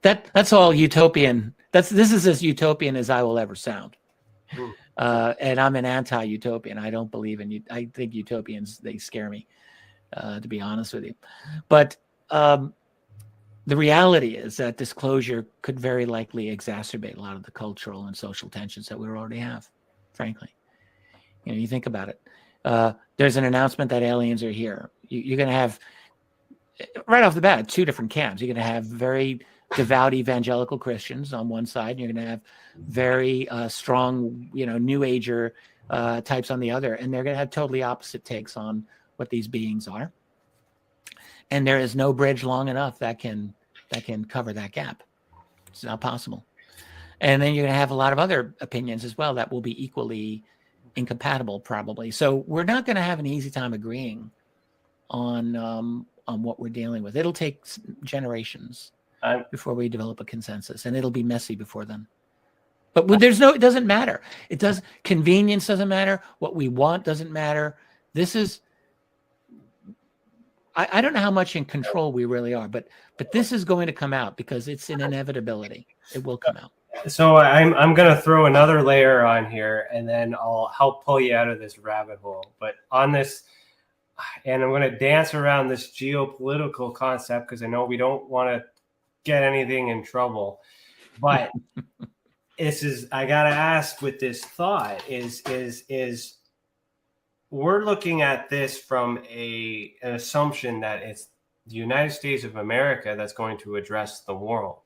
That's all utopian. This is as utopian as I will ever sound. And I'm an anti-utopian. I don't believe in I think utopians, they scare me, to be honest with you. But the reality is that disclosure could very likely exacerbate a lot of the cultural and social tensions that we already have, frankly. You think about it. There's an announcement that aliens are here. You're going to have, right off the bat, two different camps. You're going to have very devout evangelical Christians on one side, and you're going to have very strong, New Ager types on the other, and they're going to have totally opposite takes on what these beings are. And there is no bridge long enough that can cover that gap. It's not possible. And then you're going to have a lot of other opinions as well that will be equally incompatible, probably. So we're not going to have an easy time agreeing on what we're dealing with. It'll take generations before we develop a consensus, and it'll be messy before then. But it doesn't matter. Convenience doesn't matter. What we want doesn't matter. This is, I don't know how much in control we really are, but this is going to come out, because it's an inevitability. It will come out. So I'm going to throw another layer on here, and then I'll help pull you out of this rabbit hole. But on this, and I'm going to dance around this geopolitical concept, because I know we don't want to get anything in trouble. But I got to ask, with this thought, is we're looking at this from an assumption that it's the United States of America that's going to address the world.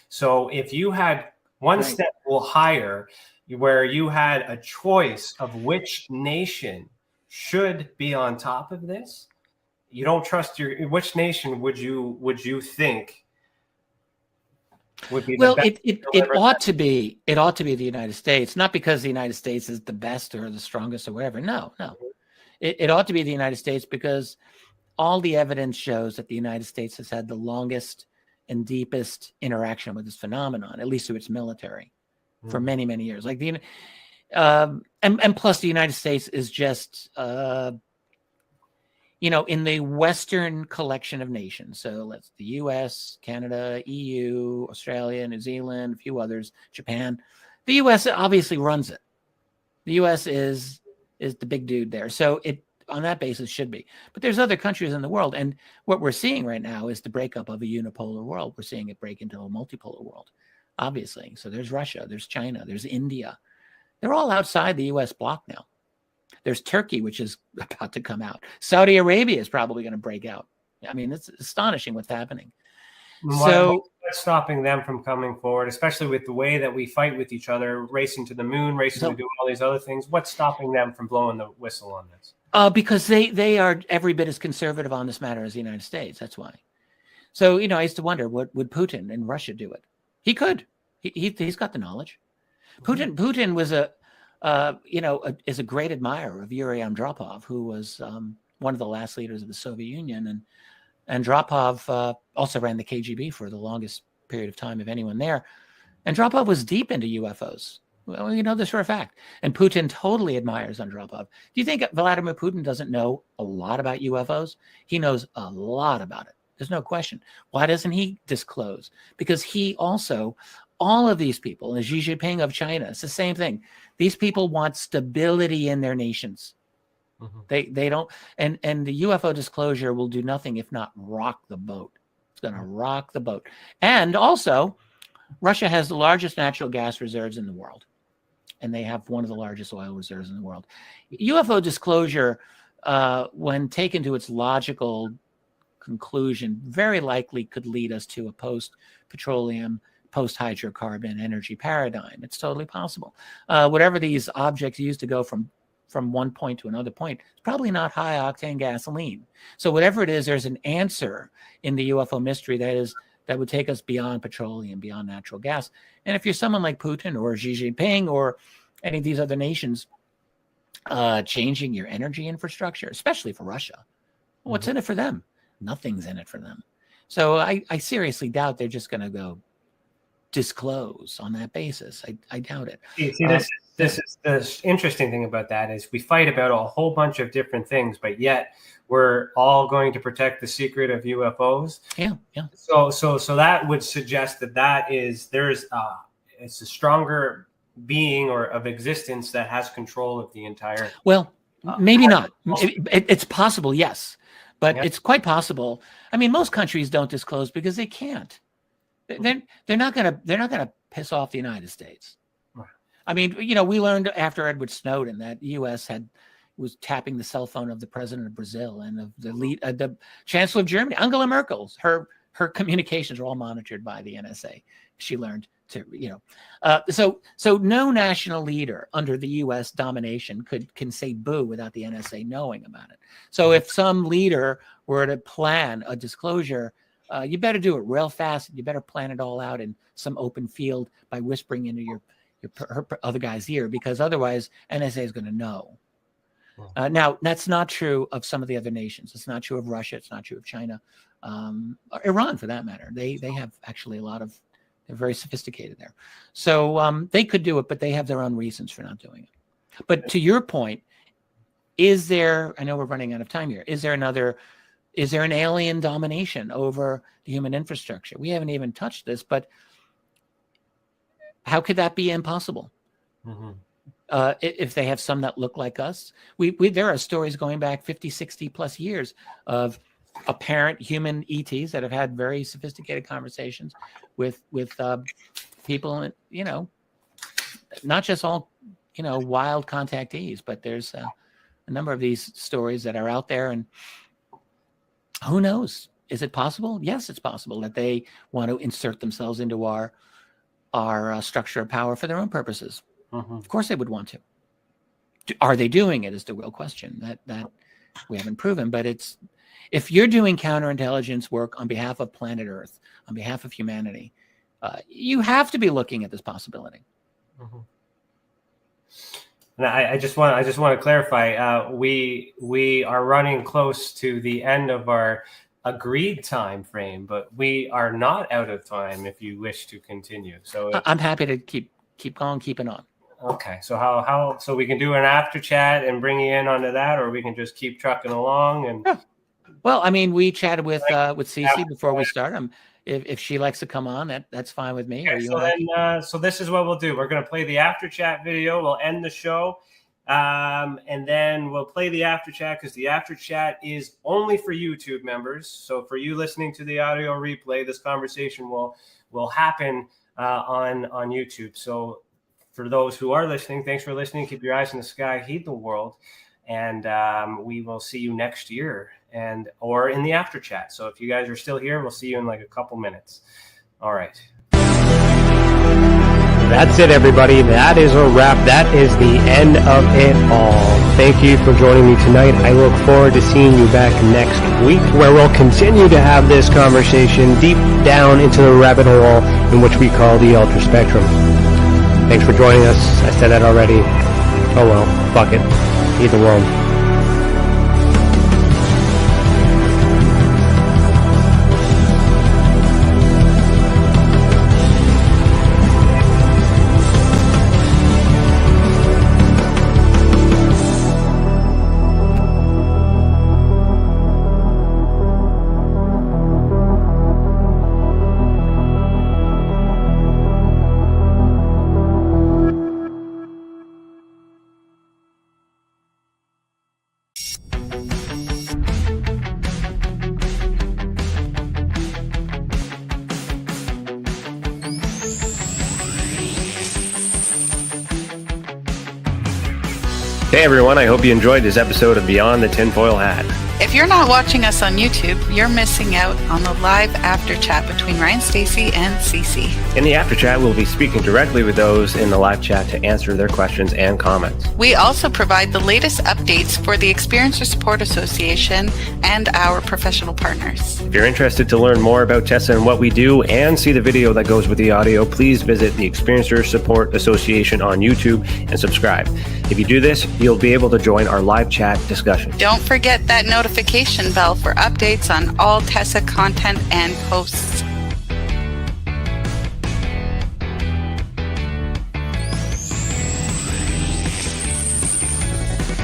So if you had one step higher, where you had a choice of which nation should be on top of this, you don't trust which nation would you think would be the best? It ought to be the United States, not because the United States is the best or the strongest or whatever. No. It ought to be the United States, because all the evidence shows that the United States has had the longest and deepest interaction with this phenomenon, at least through its military, for many, many years. Like And plus the United States is just, in the Western collection of nations. So let's the US, Canada, EU, Australia, New Zealand, a few others, Japan. The US obviously runs it. The US is the big dude there. So it, on that basis, should be. But there's other countries in the world. And what we're seeing right now is the breakup of a unipolar world. We're seeing it break into a multipolar world, obviously. So there's Russia, there's China, there's India. They're all outside the US bloc now. There's Turkey, which is about to come out. Saudi Arabia is probably going to break out. I mean, it's astonishing what's happening. What's stopping them from coming forward, especially with the way that we fight with each other, racing to the moon, racing to do all these other things? What's stopping them from blowing the whistle on this? Because they are every bit as conservative on this matter as the United States. That's why. So, I used to wonder, would Putin in Russia do it? He could. He's got the knowledge. Putin was is a great admirer of Yuri Andropov, who was one of the last leaders of the Soviet Union. And Andropov also ran the KGB for the longest period of time of anyone there. Andropov was deep into UFOs. Well, you know this for a fact. And Putin totally admires Andropov. Do you think Vladimir Putin doesn't know a lot about UFOs? He knows a lot about it. There's no question. Why doesn't he disclose? Because he also, all of these people, and Xi Jinping of China, it's the same thing. These people want stability in their nations. Mm-hmm. They don't, and the UFO disclosure will do nothing if not rock the boat. It's going to rock the boat. And also, Russia has the largest natural gas reserves in the world, and they have one of the largest oil reserves in the world. UFO disclosure, when taken to its logical conclusion, very likely could lead us to a post-petroleum, post-hydrocarbon energy paradigm. It's totally possible. Whatever these objects used to go from one point to another point, it's probably not high-octane gasoline. So whatever it is, there's an answer in the UFO mystery that would take us beyond petroleum, beyond natural gas. And if you're someone like Putin or Xi Jinping or any of these other nations, changing your energy infrastructure, especially for Russia, what's in it for them? Nothing's in it for them. So I seriously doubt they're just going to go disclose on that basis. I doubt it. See, this is the interesting thing about that is we fight about a whole bunch of different things, but yet we're all going to protect the secret of UFOs. Yeah. So that would suggest it's a stronger being or of existence that has control of the entire. Well, maybe not. It's possible, yes, but it's quite possible. I mean, most countries don't disclose because they can't. They're not gonna piss off the United States. I mean, we learned after Edward Snowden that the U.S. was tapping the cell phone of the president of Brazil and of the chancellor of Germany, Angela Merkel's. Her communications are all monitored by the NSA. She learned to, so no national leader under the U.S. domination can say boo without the NSA knowing about it. So if some leader were to plan a disclosure, you better do it real fast. You better plan it all out in some open field by whispering into her other guy's ear, because otherwise NSA is going to know. Now, that's not true of some of the other nations. It's not true of Russia. It's not true of China, or Iran for that matter. They have actually they're very sophisticated there. So they could do it, but they have their own reasons for not doing it. But to your point, I know we're running out of time here. Is there an alien domination over the human infrastructure? We haven't even touched this, but how could that be impossible? Mm-hmm. If they have some that look like us, there are stories going back 50, 60 plus years of apparent human ETs that have had very sophisticated conversations with people, not just all, wild contactees, but there's a number of these stories that are out there, and who knows? Is it possible? Yes, it's possible that they want to insert themselves into our structure of power for their own purposes. Mm-hmm. Of course they would want to. Are they doing it is the real question that we haven't proven. But if you're doing counterintelligence work on behalf of planet Earth, on behalf of humanity, you have to be looking at this possibility. Mm-hmm. And I just want to clarify. We are running close to the end of our agreed time frame, but we are not out of time if you wish to continue. So I'm happy to keep going, keeping on. Okay. So so we can do an after chat and bring you in onto that, or we can just keep trucking along and. Yeah. Well, I mean, we chatted with Stacey before we start. If she likes to come on, that's fine with me. Okay, so this is what we'll do. We're going to play the after chat video. We'll end the show, and then we'll play the after chat because the after chat is only for YouTube members. So for you listening to the audio replay, this conversation will happen on YouTube. So for those who are listening, thanks for listening. Keep your eyes in the sky. Heed the world, and we will see you next year. Or in the after chat. So if you guys are still here, we'll see you in like a couple minutes. All right. That's it, everybody. That is a wrap. That is the end of it all. Thank you for joining me tonight. I look forward to seeing you back next week, where we'll continue to have this conversation deep down into the rabbit hole in which we call the ultra spectrum. Thanks for joining us. I said that already. Oh well, fuck it. Heed the world. Hey everyone, I hope you enjoyed this episode of Beyond the Tinfoil Hat. If you're not watching us on YouTube, you're missing out on the live after chat between Ryan, Stacey, and Cece. In the after chat, we'll be speaking directly with those in the live chat to answer their questions and comments. We also provide the latest updates for the Experiencer Support Association and our professional partners. If you're interested to learn more about TESSA and what we do and see the video that goes with the audio, please visit the Experiencer Support Association on YouTube and subscribe. If you do this, you'll be able to join our live chat discussion. Don't forget that notification bell for updates on all TESSA content and posts.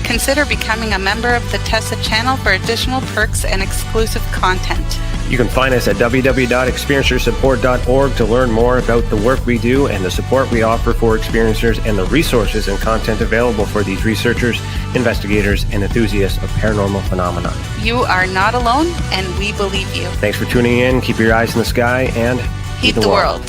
Consider becoming a member of the TESSA channel for additional perks and exclusive content. You can find us at www.experiencersupport.org to learn more about the work we do and the support we offer for experiencers and the resources and content available for these researchers, investigators, and enthusiasts of paranormal phenomena. You are not alone, and we believe you. Thanks for tuning in. Keep your eyes in the sky and heed the world.